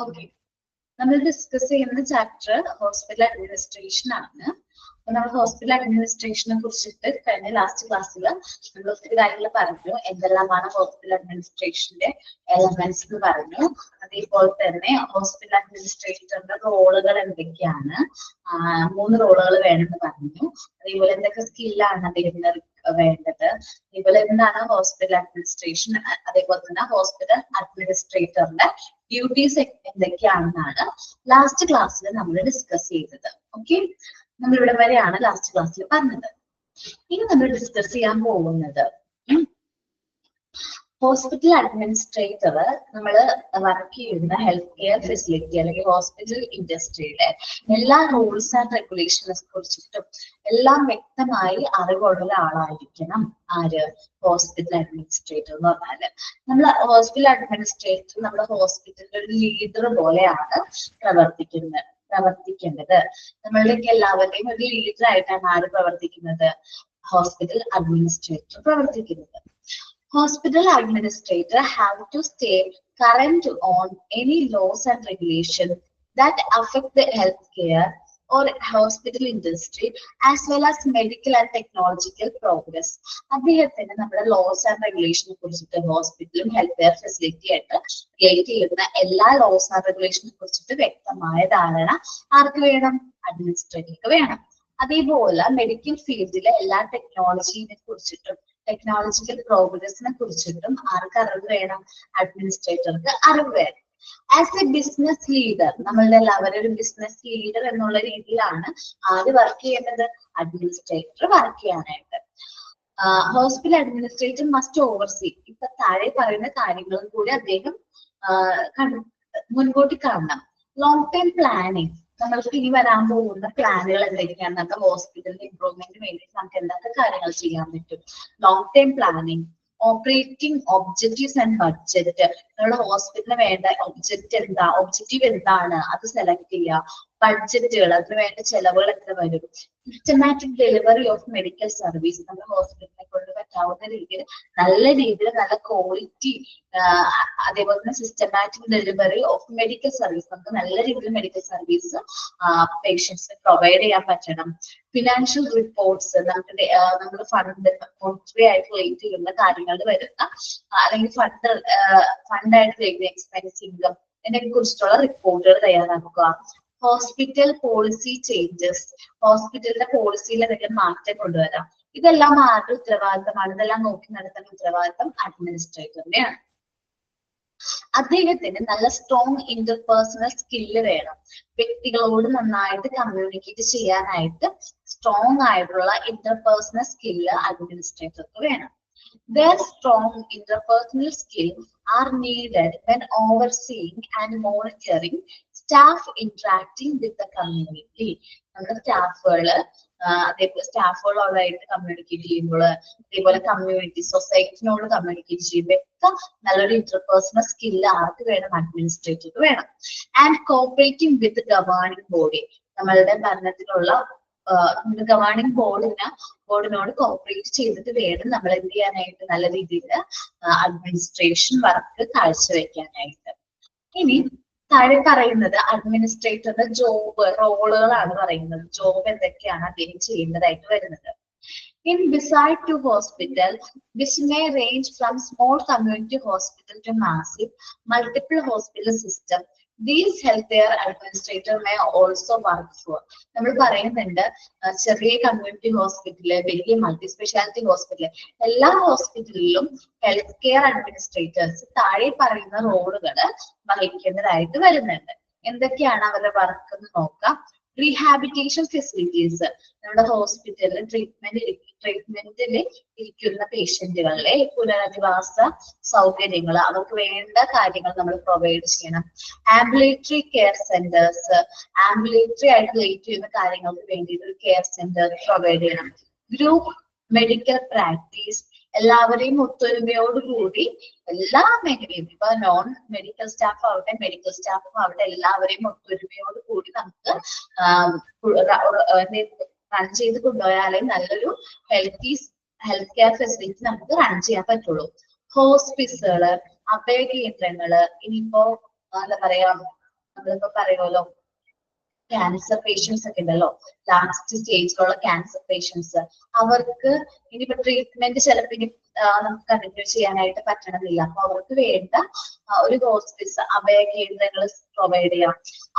Okay, നമ്മൾ discuss ചെയ്യുന്ന chapter hospital administration ആണ്. നമ്മൾ ഹോസ്പിറ്റൽ അഡ്മിനിസ്ട്രേഷനെ കുറിച്ചിട്ട് കഴിഞ്ഞ ലാസ്റ്റ് ക്ലാസ്സിൽ നമ്മൾ ഒത്തിരി കാര്യങ്ങൾ പറഞ്ഞു. എന്തെല്ലാമാണ് ഹോസ്പിറ്റൽ അഡ്മിനിസ്ട്രേഷന്റെ എലമെന്റ്സ് എന്ന് പറഞ്ഞു. അതേപോലെ തന്നെ ഹോസ്പിറ്റൽ അഡ്മിനിസ്ട്രേറ്ററിന്റെ റോളുകൾ എന്തൊക്കെയാണ്, 3 റോളുകൾ വേണമെന്ന് പറഞ്ഞു. അതേപോലെ എന്തൊക്കെ സ്കില്ലാണ് അദ്ദേഹത്തിന് വേണ്ടത്, അതേപോലെ എന്താണ് ഹോസ്പിറ്റൽ അഡ്മിനിസ്ട്രേഷൻ, അതേപോലെ തന്നെ ഹോസ്പിറ്റൽ അഡ്മിനിസ്ട്രേറ്ററിന്റെ ഡ്യൂട്ടീസ് എന്തൊക്കെയാണെന്നാണ് ലാസ്റ്റ് ക്ലാസ്സിൽ നമ്മൾ ഡിസ്കസ് ചെയ്തത്. ഓക്കെ, നമ്മൾ ഇവിടെ വരെയാണ് ലാസ്റ്റ് ക്ലാസ്സിൽ പറഞ്ഞത്. ഇനി നമ്മൾ ഡിസ്കസ് ചെയ്യാൻ പോകുന്നത് ഹോസ്പിറ്റൽ അഡ്മിനിസ്ട്രേറ്റർ നമ്മൾ വർക്ക് ചെയ്യുന്ന ഹെൽത്ത് കെയർ ഫെസിലിറ്റി അല്ലെങ്കിൽ ഹോസ്പിറ്റൽ ഇൻഡസ്ട്രിയിലെ എല്ലാ റൂൾസ് ആൻഡ് റെഗുലേഷനെ കുറിച്ചിട്ടും എല്ലാം വ്യക്തമായി അറിവുള്ള ആളായിരിക്കണം ആര്, ഹോസ്പിറ്റൽ അഡ്മിനിസ്ട്രേറ്റർ എന്ന് പറഞ്ഞാല്. നമ്മൾ ഹോസ്പിറ്റൽ അഡ്മിനിസ്ട്രേറ്റർ നമ്മുടെ ഹോസ്പിറ്റലിന്റെ ഒരു ലീഡർ പോലെയാണ് പ്രവർത്തിക്കേണ്ടത്. നമ്മളുടെയൊക്കെ എല്ലാവരുടെയും ഒരു ലീഡർ ആയിട്ടാണ് ആര് പ്രവർത്തിക്കുന്നത്, ഹോസ്പിറ്റൽ അഡ്മിനിസ്ട്രേറ്റർ പ്രവർത്തിക്കുന്നത്. Hospital administrator have to stay current on any laws and regulations that affect the healthcare or hospital industry as well as medical and technological progress. അദ്ദേഹത്തിന് നമ്മുടെ ലോസ് ആൻഡ് റെഗുലേഷനെ കുറിച്ചിട്ട് ഹോസ്പിറ്റലും ഹെൽത്ത് കെയർ ഫെസിലിറ്റി ആയിട്ട് relate ചെയ്യുന്ന എല്ലാ loss and റെഗുലേഷനെ കുറിച്ചിട്ട് വ്യക്തമായ ധാരണ ആർക്ക് വേണം, അഡ്മിനിസ്ട്രേറ്റർക്ക് വേണം. അതേപോലെ മെഡിക്കൽ ഫീൽഡിലെ എല്ലാ ടെക്നോളജിനെ കുറിച്ചിട്ടും ടെക്നോളജിക്കൽ പ്രോഗ്രസിനെ കുറിച്ചിട്ടും ആർക്ക് അറിവ് വേണം, അഡ്മിനിസ്ട്രേറ്റർക്ക് അറിവ് വേണം. ആസ് എ ബിസിനസ് ലീഡർ, നമ്മളുടെ എല്ലാവരും ഒരു ബിസിനസ് ലീഡർ എന്നുള്ള രീതിയിലാണ് ആര് വർക്ക് ചെയ്യുന്നത്, അഡ്മിനിസ്ട്രേറ്റർ വർക്ക് ചെയ്യാനായിട്ട്. ഹോസ്പിറ്റൽ അഡ്മിനിസ്ട്രേറ്റർ മസ്റ്റ് ഓവർസീ, ഇപ്പൊ താഴെ പറയുന്ന കാര്യങ്ങളും കൂടി അദ്ദേഹം മുൻകൂട്ടി കാണണം. ലോങ് ടൈം പ്ലാനിങ്, നമ്മൾക്ക് ഇനി വരാൻ പോകുന്ന പ്ലാനുകൾ എന്തൊക്കെയാണ്, നമ്മുടെ ഹോസ്പിറ്റലിന്റെ ഇംപ്രൂവ്മെന്റിന് വേണ്ടി നമുക്ക് എന്തൊക്കെ കാര്യങ്ങൾ ചെയ്യാൻ പറ്റും. Long time planning, operating objectives and budget, നമ്മുടെ ഹോസ്പിറ്റലിന് വേണ്ട ഒബ്ജക്റ്റീവ് എന്താണ് അത് സെലക്ട് ചെയ്യുക. ബഡ്ജറ്റുകൾ, അതിന് വേണ്ട ചെലവുകൾ എത്ര വരും. Systematic delivery of medical service, നമ്മുടെ ഹോസ്പിറ്റലിനെ കൊണ്ട് പറ്റാവുന്ന രീതിയിൽ നല്ല ക്വാളിറ്റി, അതേപോലെ തന്നെ systematic delivery of medical service, നമുക്ക് നല്ല രീതിയിൽ മെഡിക്കൽ സർവീസ് പേഷ്യൻസിന് പ്രൊവൈഡ് ചെയ്യാൻ പറ്റണം. ഫിനാൻഷ്യൽ റിപ്പോർട്ട്സ്, നമ്മുടെ മോണിറ്ററി ആയിട്ട് റിലേറ്റ് ചെയ്യുന്ന കാര്യങ്ങളിൽ വരുന്ന അല്ലെങ്കിൽ ഫണ്ടായിട്ട് വരുന്ന എക്സ്പെൻസ്, ഇൻകം, ഇതിനെ കുറിച്ചിട്ടുള്ള റിപ്പോർട്ടുകൾ തയ്യാറാക്കുക. ഹോസ്പിറ്റൽ പോളിസി ചേഞ്ചസ്, ഹോസ്പിറ്റലിന്റെ പോളിസിയിൽ എന്തെങ്കിലും മാറ്റം കൊണ്ടുവരാം. ഇതെല്ലാം ആരുടെ ഉത്തരവാദിത്തമാണ്, ഇതെല്ലാം നോക്കി നടത്തുന്ന ഉത്തരവാദിത്തം അഡ്മിനിസ്ട്രേറ്ററിന്റെയാണ്. അദ്ദേഹത്തിന് നല്ല സ്ട്രോങ് ഇന്റർപേഴ്സണൽ സ്കില്ല് വേണം. വ്യക്തികളോട് നന്നായിട്ട് കമ്മ്യൂണിക്കേറ്റ് ചെയ്യാനായിട്ട് സ്ട്രോങ് ആയിട്ടുള്ള ഇന്റർപേഴ്സണൽ സ്കില്ല് അഡ്മിനിസ്ട്രേറ്റർക്ക് വേണം. Their strong interpersonal skills are needed when overseeing and monitoring staff interacting with the community. നമ്മുടെ സ്റ്റാഫുകളോടായിട്ട് കമ്മ്യൂണിക്കേറ്റ് ചെയ്യുമ്പോൾ, അതേപോലെ കമ്മ്യൂണിറ്റി സൊസൈറ്റിനോട് കമ്മ്യൂണിക്കേറ്റ് ചെയ്യുമ്പോൾ ഒക്കെ നല്ലൊരു ഇന്റർപേഴ്സണൽ സ്കില്ല് ആർക്ക് വേണം, അഡ്മിനിസ്ട്രേറ്റർക്ക് വേണം. And cooperating with governing body, നമ്മളുടെ ഭരണത്തിലുള്ള ഗവേണിംഗ് ബോർഡിനോട് കോപ്പറേറ്റ് ചെയ്തിട്ട് വേണം നമ്മൾ എന്ത് ചെയ്യാനായിട്ട്, നല്ല രീതിയിൽ അഡ്മിനിസ്ട്രേഷൻ വർക്ക് കാഴ്ചവെക്കാനായിട്ട്. ഇനി താഴെ പറയുന്നത് അഡ്മിനിസ്ട്രേറ്ററുടെ റോളുകളാണ് പറയുന്നത്. ജോബ് എന്തൊക്കെയാണ് അദ്ദേഹം ചെയ്യേണ്ടതായിട്ട് വരുന്നത്. In beside to hospital, which may range from small community hospital to massive multiple hospital system, these healthcare administrator may also work for. നമ്മൾ പറയുന്നുണ്ട് ചെറിയ കമ്മ്യൂണിറ്റി ഹോസ്പിറ്റല്, വലിയ മൾട്ടി സ്പെഷ്യാലിറ്റി ഹോസ്പിറ്റല്, എല്ലാ ഹോസ്പിറ്റലിലും ഹെൽത്ത് കെയർ അഡ്മിനിസ്ട്രേറ്റേഴ്സ് താഴെ പറയുന്ന റോളുകൾ വഹിക്കേണ്ടതായിട്ട് വരുന്നുണ്ട്. എന്തൊക്കെയാണ് അവരുടെ വർക്ക് എന്ന് നോക്കാം. റീഹാബിലിറ്റേഷൻ ഫെസിലിറ്റീസ്, നമ്മുടെ ഹോസ്പിറ്റലിൽ ട്രീറ്റ്മെന്റിൽ ഇരിക്കുന്ന പേഷ്യന്റുകളിലെ പുനരധിവാസ സൗകര്യങ്ങൾ, അവർക്ക് വേണ്ട കാര്യങ്ങൾ നമ്മൾ പ്രൊവൈഡ് ചെയ്യണം. ആംബുലേറ്ററി കെയർ സെന്റേഴ്സ്, ആംബുലേറ്ററി ആയിട്ട് റിലേറ്റ് ചെയ്യുന്ന കാര്യങ്ങൾക്ക് വേണ്ടിയിട്ട് ഒരു കെയർ സെന്റർ പ്രൊവൈഡ് ചെയ്യണം. ഗ്രൂപ്പ് മെഡിക്കൽ പ്രാക്ടീസ്, എല്ലാവരെയും ഒത്തൊരുമയോടുകൂടി എല്ലാ മേഖലയും, ഇപ്പൊ നോൺ മെഡിക്കൽ സ്റ്റാഫ് ആവട്ടെ മെഡിക്കൽ സ്റ്റാഫ് ആവട്ടെ എല്ലാവരെയും ഒത്തൊരുമയോട് കൂടി നമുക്ക് റൺ ചെയ്ത് കൊണ്ടുപോയാലേ നല്ലൊരു ഹെൽത്ത് കെയർ ഫെസിലിറ്റി നമുക്ക് റൺ ചെയ്യാൻ പറ്റുള്ളൂ. ഹോസ്പിറ്റലുകള്, അഭയ കേന്ദ്രങ്ങള്, ഇനിയിപ്പോ എന്താ പറയാ നമ്മളിപ്പോ പറയുമല്ലോ ക്യാൻസർ പേഷ്യൻസ് ഒക്കെ ഉണ്ടല്ലോ, ലാസ്റ്റ് സ്റ്റേജിലുള്ള ക്യാൻസർ പേഷ്യൻസ്, അവർക്ക് ഇനിയിപ്പോ ട്രീറ്റ്മെന്റ് ചിലപ്പോൾ ഇനി നമുക്ക് കണ്ടിന്യൂ ചെയ്യാനായിട്ട് പറ്റണമെന്നില്ല. അപ്പൊ അവർക്ക് വേണ്ട ഒരു ഹോസ്പിറ്റൽസ് അഭയ കേന്ദ്രങ്ങൾ പ്രൊവൈഡ് ചെയ്യാം.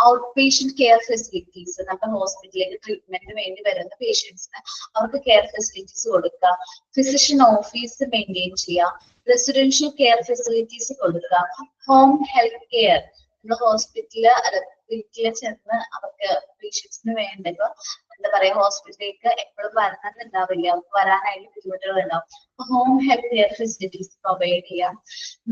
ഔട്ട് പേഷ്യന്റ് കെയർ ഫെസിലിറ്റീസ്, നമ്മുടെ ഹോസ്പിറ്റലിലേക്ക് ട്രീറ്റ്മെന്റിന് വേണ്ടി വരുന്ന പേഷ്യൻസിന് അവർക്ക് കെയർ ഫെസിലിറ്റീസ് കൊടുക്കുക. ഫിസിഷ്യൻ ഓഫീസ് മെയിൻറ്റെയിൻ ചെയ്യുക. റെസിഡൻഷ്യൽ കെയർ ഫെസിലിറ്റീസ് കൊടുക്കുക. ഹോം ഹെൽത്ത് കെയർ, നമ്മൾ ഹോസ്പിറ്റലില് വീട്ടില് ചെന്ന് അവർക്ക് പേഷ്യൻസിന് വേണ്ട, ഇപ്പൊ എന്താ പറയാ, ഹോസ്പിറ്റലിലേക്ക് എപ്പോഴും വരണമെന്നുണ്ടാവില്ല, അവർക്ക് വരാനായിട്ട് ബുദ്ധിമുട്ടുകൾ ഉണ്ടാവും. Home health care facilities provide ചെയ്യാം.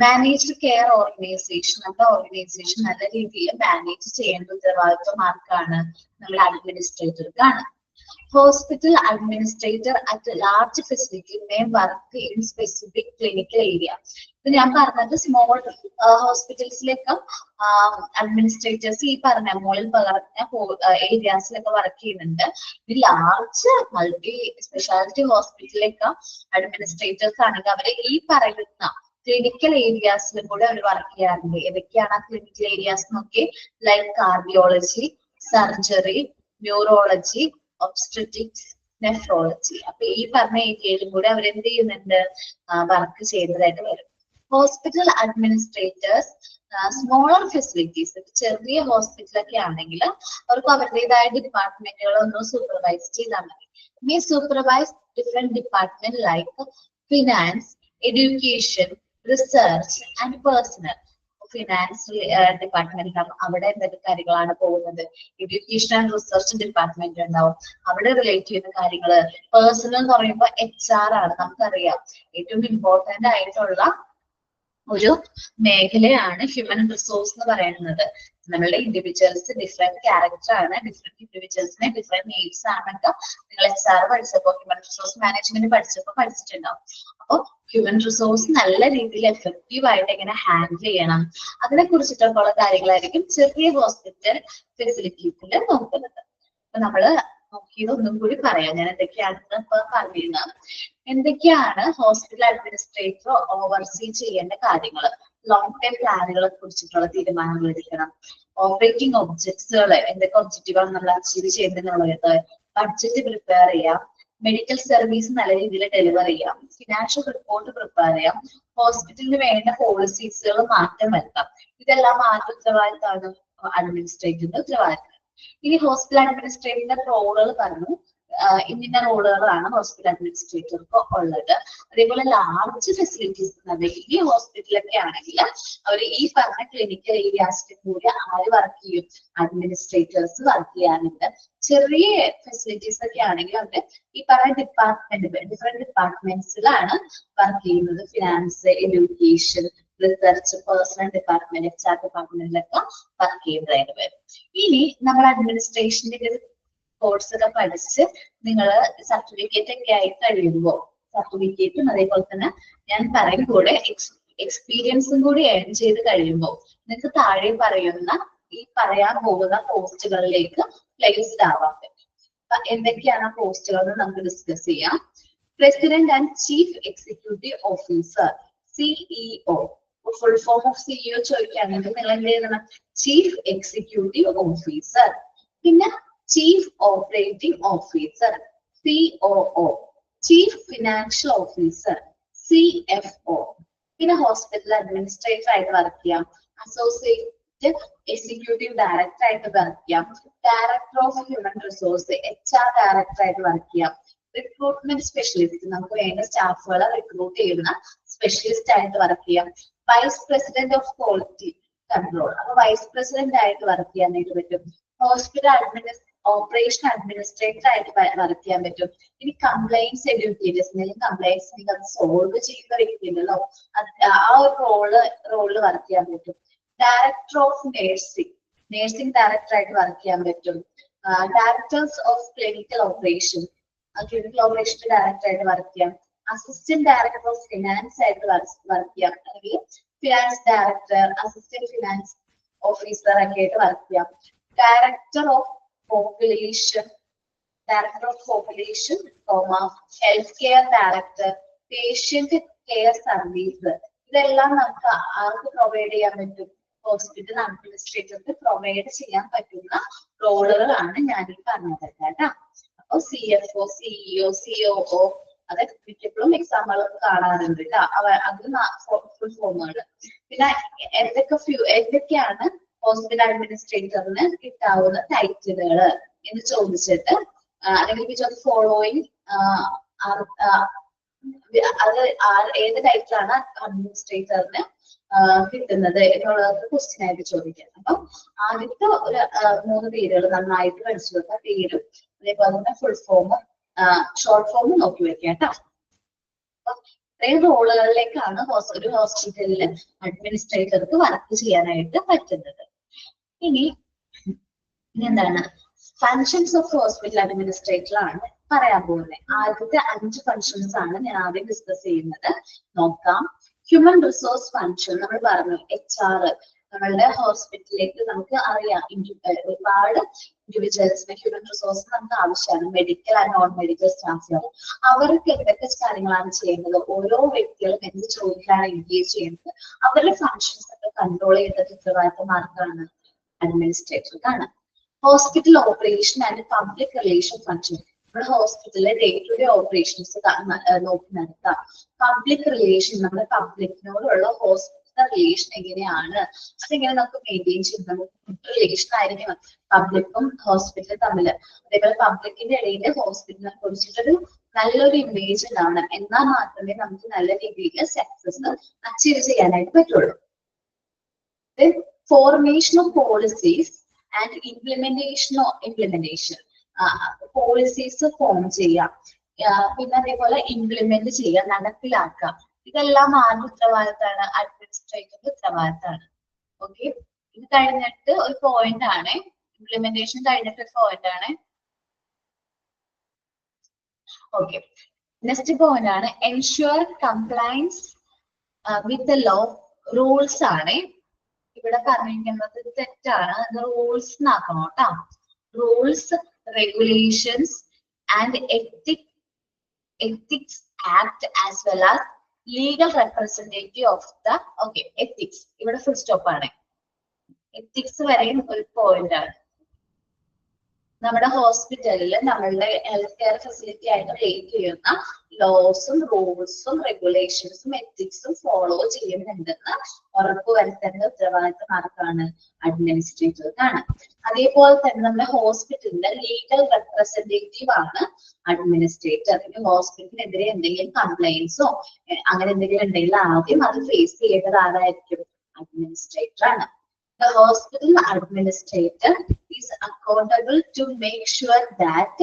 മാനേജ്ഡ് കെയർ ഓർഗനൈസേഷൻ, നമ്മുടെ ഓർഗനൈസേഷൻ നല്ല രീതിയിൽ മാനേജ് ചെയ്യേണ്ട ഉത്തരവാദിത്വം ആർക്കാണ്? നമ്മുടെ അഡ്മിനിസ്ട്രേറ്റർക്കാണ്. Hospital administrator at a large facility may work in specific clinical area. ഇപ്പൊ ഞാൻ പറഞ്ഞത് സ്മോൾ ഹോസ്പിറ്റൽസിലൊക്കെ അഡ്മിനിസ്ട്രേറ്റേഴ്സ് ഈ പറഞ്ഞ മുകളിൽ പറഞ്ഞ ഏരിയാസിലൊക്കെ വർക്ക് ചെയ്യുന്നുണ്ട്. ഈ ലാർജ് മൾട്ടി സ്പെഷ്യാലിറ്റി ഹോസ്പിറ്റലിലൊക്കെ അഡ്മിനിസ്ട്രേറ്റേഴ്സ് ആണെങ്കിൽ അവരെ ഈ പറയുന്ന ക്ലിനിക്കൽ ഏരിയാസിലും കൂടെ അവർ വർക്ക് ചെയ്യാറുണ്ട്. ഏതൊക്കെയാണ് ആ ക്ലിനിക്കൽ ഏരിയാസ് നോക്കി? Like cardiology, surgery, neurology, obstetrics, nephrology. അപ്പൊ ഈ പറഞ്ഞ ഏരിയയിലും കൂടെ അവർ എന്ത് ചെയ്യുന്നുണ്ട്? വർക്ക് ചെയ്യുന്നതായിട്ട് വരും. ഹോസ്പിറ്റൽ അഡ്മിനിസ്ട്രേറ്റേഴ്സ് സ്മോളർ ഫെസിലിറ്റീസ്, ചെറിയ ഹോസ്പിറ്റലൊക്കെ ആണെങ്കിൽ അവർക്ക് അവരുടേതായ ഡിപ്പാർട്ട്മെന്റുകളൊന്നും സൂപ്പർവൈസ് ചെയ്താൽ മതി. May supervise different department like finance, education, research and personnel. Finance department അവിടെ എന്തൊക്കെ കാര്യങ്ങളാണ് പോകുന്നത്? എഡ്യൂക്കേഷൻ ആൻഡ് റിസർച്ച് ഡിപ്പാർട്ട്മെന്റ് ഉണ്ടാവും, അവിടെ റിലേറ്റ് ചെയ്യുന്ന കാര്യങ്ങള്. പേഴ്സണൽ എന്ന് പറയുമ്പോൾ HR ആണ്. നമുക്കറിയാം ഏറ്റവും ഇമ്പോർട്ടന്റ് ആയിട്ടുള്ള ഒരു മേഖലയാണ് ഹ്യൂമൻ റിസോഴ്സ് എന്ന് പറയുന്നത്. നമ്മളുടെ ഇൻഡിവിജ്വൽസ് ഡിഫറെന്റ് ക്യാരക്ടർ ആണ്, ഡിഫറെന്റ് ഇൻഡിവിജ്വൽസിന് ഡിഫറെന്റ് നീഡ്സ് ആണൊക്കെ നിങ്ങൾ HR പഠിച്ചപ്പോ, ഹ്യൂമൻ റിസോഴ്സ് മാനേജ്മെന്റ് പഠിച്ചപ്പോ പഠിച്ചിട്ടുണ്ടാവും. അപ്പൊ ഹ്യൂമൻ റിസോഴ്സ് നല്ല രീതിയിൽ എഫക്റ്റീവ് ആയിട്ട് എങ്ങനെ ഹാൻഡിൽ ചെയ്യണം, അതിനെ കുറിച്ചിട്ടൊക്കെ ഉള്ള കാര്യങ്ങളായിരിക്കും ചെറിയ ഹോസ്പിറ്റൽ ഫെസിലിറ്റീസിൽ നോക്കുന്നത്. അപ്പൊ നമ്മള് നോക്കിയത് ഒന്നും കൂടി പറയാം, ഞാൻ എന്തൊക്കെയാണെന്ന് ഇപ്പൊ പറഞ്ഞിരുന്നത്. എന്തൊക്കെയാണ് ഹോസ്പിറ്റൽ അഡ്മിനിസ്ട്രേറ്റർ ഓവർസീ ചെയ്യേണ്ട കാര്യങ്ങൾ? ലോങ് ടൈം പ്ലാനുകളെ കുറിച്ചിട്ടുള്ള തീരുമാനങ്ങൾ എടുക്കണം. ഓപ്പറേറ്റിംഗ് ഒബ്ജക്ട്സുകൾ, എന്തൊക്കെ ഒബ്ജക്റ്റുകളാണ് നമ്മൾ അച്ചീവ് ചെയ്യുന്നതെന്നുള്ളത്. ബഡ്ജറ്റ് പ്രിപ്പയർ ചെയ്യാം. മെഡിക്കൽ സർവീസ് നല്ല രീതിയിൽ ഡെലിവർ ചെയ്യാം. ഫിനാൻഷ്യൽ റിപ്പോർട്ട് പ്രിപ്പയർ ചെയ്യാം. ഹോസ്പിറ്റലിന് വേണ്ട പോളിസീസുകൾ മാറ്റം വരുത്താം. ഇതെല്ലാം ആരുടെ ഉത്തരവാദിത്തമാണ്? അഡ്മിനിസ്ട്രേറ്ററിന്റെ ഉത്തരവാദിത്തം. ഇനി ഹോസ്പിറ്റൽ അഡ്മിനിസ്ട്രേറ്ററിന്റെ റോളുകൾ പറഞ്ഞു. ഇന്ന റോളുകളാണ് ഹോസ്പിറ്റൽ അഡ്മിനിസ്ട്രേറ്റർക്ക് ഉള്ളത്. അതേപോലെ ലാർജ് ഫെസിലിറ്റീസ്, വലിയ ഹോസ്പിറ്റലൊക്കെ ആണെങ്കിൽ അവർ ഈ പറഞ്ഞ ക്ലിനിക്കൽ ഏരിയാസിൽ കൂടി ആര് വർക്ക് ചെയ്യും? അഡ്മിനിസ്ട്രേറ്റേഴ്സ് വർക്ക് ചെയ്യാനുണ്ട്. ചെറിയ ഫെസിലിറ്റീസ് ഒക്കെ ആണെങ്കിൽ അവര് ഈ പറഞ്ഞ ഡിഫറെന്റ് ഡിപ്പാർട്ട്മെന്റ്സിലാണ് വർക്ക് ചെയ്യുന്നത്. Finance, education, research, personnel department, HR ഡിപ്പാർട്ട്മെന്റിലൊക്കെ വർക്ക് ചെയ്യുന്നതായിട്ട് വരും. ഇനി നമ്മൾ അഡ്മിനിസ്ട്രേഷന്റെ കോഴ്സ് ഒക്കെ പഠിച്ച് നിങ്ങൾ സർട്ടിഫിക്കറ്റ് ഒക്കെ ആയി കഴിയുമ്പോൾ, സർട്ടിഫിക്കറ്റും അതേപോലെ തന്നെ ഞാൻ പറയും കൂടെ എക്സ്പീരിയൻസും കൂടി ഏൺ ചെയ്ത് കഴിയുമ്പോൾ നിങ്ങൾക്ക് താഴെ പറയുന്ന ഈ പറയാൻ പോകുന്ന പോസ്റ്റുകളിലേക്ക് പ്ലേസ്ഡ് ആവാൻ പറ്റും. എന്തൊക്കെയാണ് ആ പോസ്റ്റുകൾ എന്ന് നമുക്ക് ഡിസ്കസ് ചെയ്യാം. President and chief executive officer, CEO. Full form of CEO ചോദിക്കുകയാണെങ്കിൽ നിങ്ങൾ എന്ത് ചെയ്യണം? Chief executive officer. പിന്നെ chief operating officer, COO. Chief financial officer, CFO. പിന്നെ ഹോസ്പിറ്റൽ അഡ്മിനിസ്ട്രേറ്റർ ആയിട്ട് വർക്ക് ചെയ്യാം. അസോസിയേറ്റ് എക്സിക്യൂട്ടീവ് ഡയറക്ടർ ആയിട്ട് വർക്ക് ചെയ്യാം. Director of human resource, HR director ആയിട്ട് വർക്ക് ചെയ്യാം. റിക്രൂട്ട്മെന്റ് സ്പെഷ്യലിസ്റ്റ്, നമുക്ക് വേണ്ട സ്റ്റാഫുകളെ റിക്രൂട്ട് ചെയ്യുന്ന സ്പെഷ്യലിസ്റ്റ് ആയിട്ട് വർക്ക് ചെയ്യാം. Vice president of quality control, അപ്പൊ വൈസ് പ്രസിഡന്റ് ആയിട്ട് വർക്ക് ചെയ്യാനായിട്ട് പറ്റും. ഹോസ്പിറ്റൽ ഓപ്പറേഷൻ അഡ്മിനിസ്ട്രേറ്റർ ആയിട്ട് വർക്ക് ചെയ്യാൻ പറ്റും. ഇനി കംപ്ലൈൻസ് എഡ്യൂക്കേറ്റേഴ്സ്, എന്തെങ്കിലും കംപ്ലൈൻസ് നിങ്ങൾ അത് സോൾവ് ചെയ്യുന്ന വ്യക്തിയുണ്ടല്ലോ, ആ ഒരു റോളിൽ വർക്ക് ചെയ്യാൻ പറ്റും. ഡയറക്ടർ ഓഫ് നേഴ്സിംഗ് ഡയറക്ടർ ആയിട്ട് വർക്ക് ചെയ്യാൻ പറ്റും. Directors of clinical operation director ആയിട്ട് വർക്ക് ചെയ്യാം. അസിസ്റ്റന്റ് ഡയറക്ടർ ഓഫ് ഫിനാൻസ് ആയിട്ട് വർക്ക് ചെയ്യാം. അല്ലെങ്കിൽ finance director, assistant finance officer ഒക്കെ ആയിട്ട് വർക്ക് ചെയ്യാം. Director of population, health care director, patient care service. ഇതെല്ലാം നമുക്ക് ആർക്ക് പ്രൊവൈഡ് ചെയ്യാൻ പറ്റും? ഹോസ്പിറ്റൽ അഡ്മിനിസ്ട്രേറ്റർക്ക് പ്രൊവൈഡ് ചെയ്യാൻ പറ്റുന്ന റോളുകളാണ് ഞാൻ ഈ പറഞ്ഞത് കേട്ടോ. അപ്പൊ CFO, CEO, COO അത് മിക്കപ്പോഴും എക്സാമ്പിൾ കാണാറുണ്ട് കേട്ടോ. അത് ഫുൾ ഫോമുകൾ. പിന്നെ എന്തൊക്കെയാണ് ഹോസ്പിറ്റൽ അഡ്മിനിസ്ട്രേറ്ററിന് കിട്ടാവുന്ന ടൈറ്റിലുകൾ എന്ന് ചോദിച്ചിട്ട് അല്ലെങ്കിൽ വിച്ച് ഓഫ് ഫോളോയിങ് അത് ഏത് ടൈറ്റിലാണ് അഡ്മിനിസ്ട്രേറ്ററിന് കിട്ടുന്നത് എന്നുള്ളത് ക്വസ്റ്റ്യൻ ആയിട്ട് ചോദിക്കാം. അപ്പം ആദ്യത്തെ ഒരു 3 പേരുകൾ നന്നായിട്ട് പഠിച്ചു വെക്കാം. പേരും അതേപോലെ തന്നെ ഫുൾ ഫോമും ഷോർട്ട് ഫോമും നോക്കി വെക്കാം കേട്ടോ. അപ്പൊ ഇത്രയും റോളുകളിലേക്കാണ് ഒരു ഹോസ്പിറ്റലിൽ അഡ്മിനിസ്ട്രേറ്റർക്ക് വർക്ക് ചെയ്യാനായിട്ട് പറ്റുന്നത്. ഇനി എന്താണ് ഫങ്ഷൻസ് ഓഫ് ഹോസ്പിറ്റൽ അഡ്മിനിസ്ട്രേറ്റർ ആണ് പറയാൻ പോകുന്നത്. ആദ്യത്തെ 5 ഫങ്ഷൻസ് ആണ് ഞാൻ ആദ്യം ഡിസ്കസ് ചെയ്യുന്നത്. നോക്കാം. ഹ്യൂമൻ റിസോഴ്സ് ഫങ്ഷൻ നമ്മൾ പറഞ്ഞു. HR നമ്മളുടെ ഹോസ്പിറ്റലിലേക്ക് നമുക്ക് അറിയാം ഒരുപാട് ഇൻഡിവിജ്വൽസിന് ഹ്യൂമൻ റിസോഴ്സ് നമുക്ക് ആവശ്യമാണ്. മെഡിക്കൽ ആൻഡ് നോൺ മെഡിക്കൽ സ്റ്റാഫുകൾ അവർക്ക് എന്തൊക്കെ കാര്യങ്ങളാണ് ചെയ്യേണ്ടത്, ഓരോ വ്യക്തികളും എന്ത് ജോലിയിലാണ് എൻഗേജ് ചെയ്യുന്നത്, അവരുടെ ഫങ്ഷൻസ് ഒക്കെ കൺട്രോൾ ചെയ്ത ഉത്തരവാദിത്തമാർക്കാണ് അഡ്മിനിസ്ട്രേറ്റർക്കാണ്. Hospital operation and public relation function നമ്മുടെ ഹോസ്പിറ്റലിലെ ഡേ ടു ഡേ ഓപ്പറേഷൻസ് നോക്കി നടത്താം. പബ്ലിക് റിലേഷൻ നമ്മുടെ പബ്ലിക്കിനോടുള്ള ഹോസ്പിറ്റൽ റിലേഷൻ എങ്ങനെയാണ്, അതെങ്ങനെ നമുക്ക് മെയിൻറ്റെയിൻ ചെയ്യുന്നത്. റിലേഷൻ ആയിരിക്കും പബ്ലിക്കും ഹോസ്പിറ്റലും തമ്മിൽ. അതേപോലെ പബ്ലിക്കിന്റെ ഇടയിൽ ഹോസ്പിറ്റലിനെ കുറിച്ചിട്ടൊരു നല്ലൊരു ഇമേജ് ഉണ്ടാവണം. എന്നാൽ മാത്രമേ നമുക്ക് നല്ല രീതിയിൽ സക്സസ് അച്ചീവ് ചെയ്യാനായിട്ട് പറ്റുള്ളൂ. Formation of policies and implementation policies form ചെയ്യാം, പിന്നെ അതേപോലെ ഇംപ്ലിമെന്റ് ചെയ്യുക, നടപ്പിലാക്കാം. ഇതെല്ലാം ആരുടെ ഉത്തരവാദിത്തമാണ്? അഡ്മിനിസ്ട്രേറ്ററിന്റെ ഉത്തരവാദിത്തമാണ്. ഓക്കെ, ഇത് കഴിഞ്ഞിട്ട് ഒരു പോയിന്റ് ആണ്, ഇംപ്ലിമെന്റേഷൻ കഴിഞ്ഞിട്ട് ഒരു പോയിന്റ് ആണ്. ഓക്കെ, നെക്സ്റ്റ് പോയിന്റ് ആണ് ensure compliance with the law. Rules ആണ് ഇവിടെ പറഞ്ഞിരിക്കുന്നത്, തെറ്റാണ്. റൂൾസ് എന്നാക്കണം കേട്ടോ. Rules, regulations and ethics act as well as legal representative of the ethics. ഇവിടെ ഫുൾ സ്റ്റോപ്പ് ആണ്. എത്തിക്സ് വരെയും ഒരു പോയിന്റ് ആണ്. നമ്മുടെ ഹോസ്പിറ്റലിൽ നമ്മളുടെ ഹെൽത്ത് കെയർ ഫെസിലിറ്റി ആയിട്ട് റേറ്റ് ചെയ്യുന്ന ലോസും റൂൾസും റെഗുലേഷൻസും എത്തിക്സും ഫോളോ ചെയ്യുന്നുണ്ടെന്ന് ഉറപ്പുവരുത്തേണ്ട ഉത്തരവാദിത്തം ആർക്കാണ്? അഡ്മിനിസ്ട്രേറ്റർക്കാണ്. അതേപോലെ തന്നെ നമ്മുടെ ഹോസ്പിറ്റലിന്റെ ലീഗൽ റെപ്രസെന്റേറ്റീവ് ആണ് അഡ്മിനിസ്ട്രേറ്റർ. ഹോസ്പിറ്റലിനെതിരെ എന്തെങ്കിലും കംപ്ലൈൻസോ അങ്ങനെ എന്തെങ്കിലും ഉണ്ടെങ്കിൽ ആദ്യം അത് ഫേസ് ചെയ്യേണ്ടത് ആരായിരിക്കും? അഡ്മിനിസ്ട്രേറ്റർ ആണ്. The hospital administrator is accountable to make sure that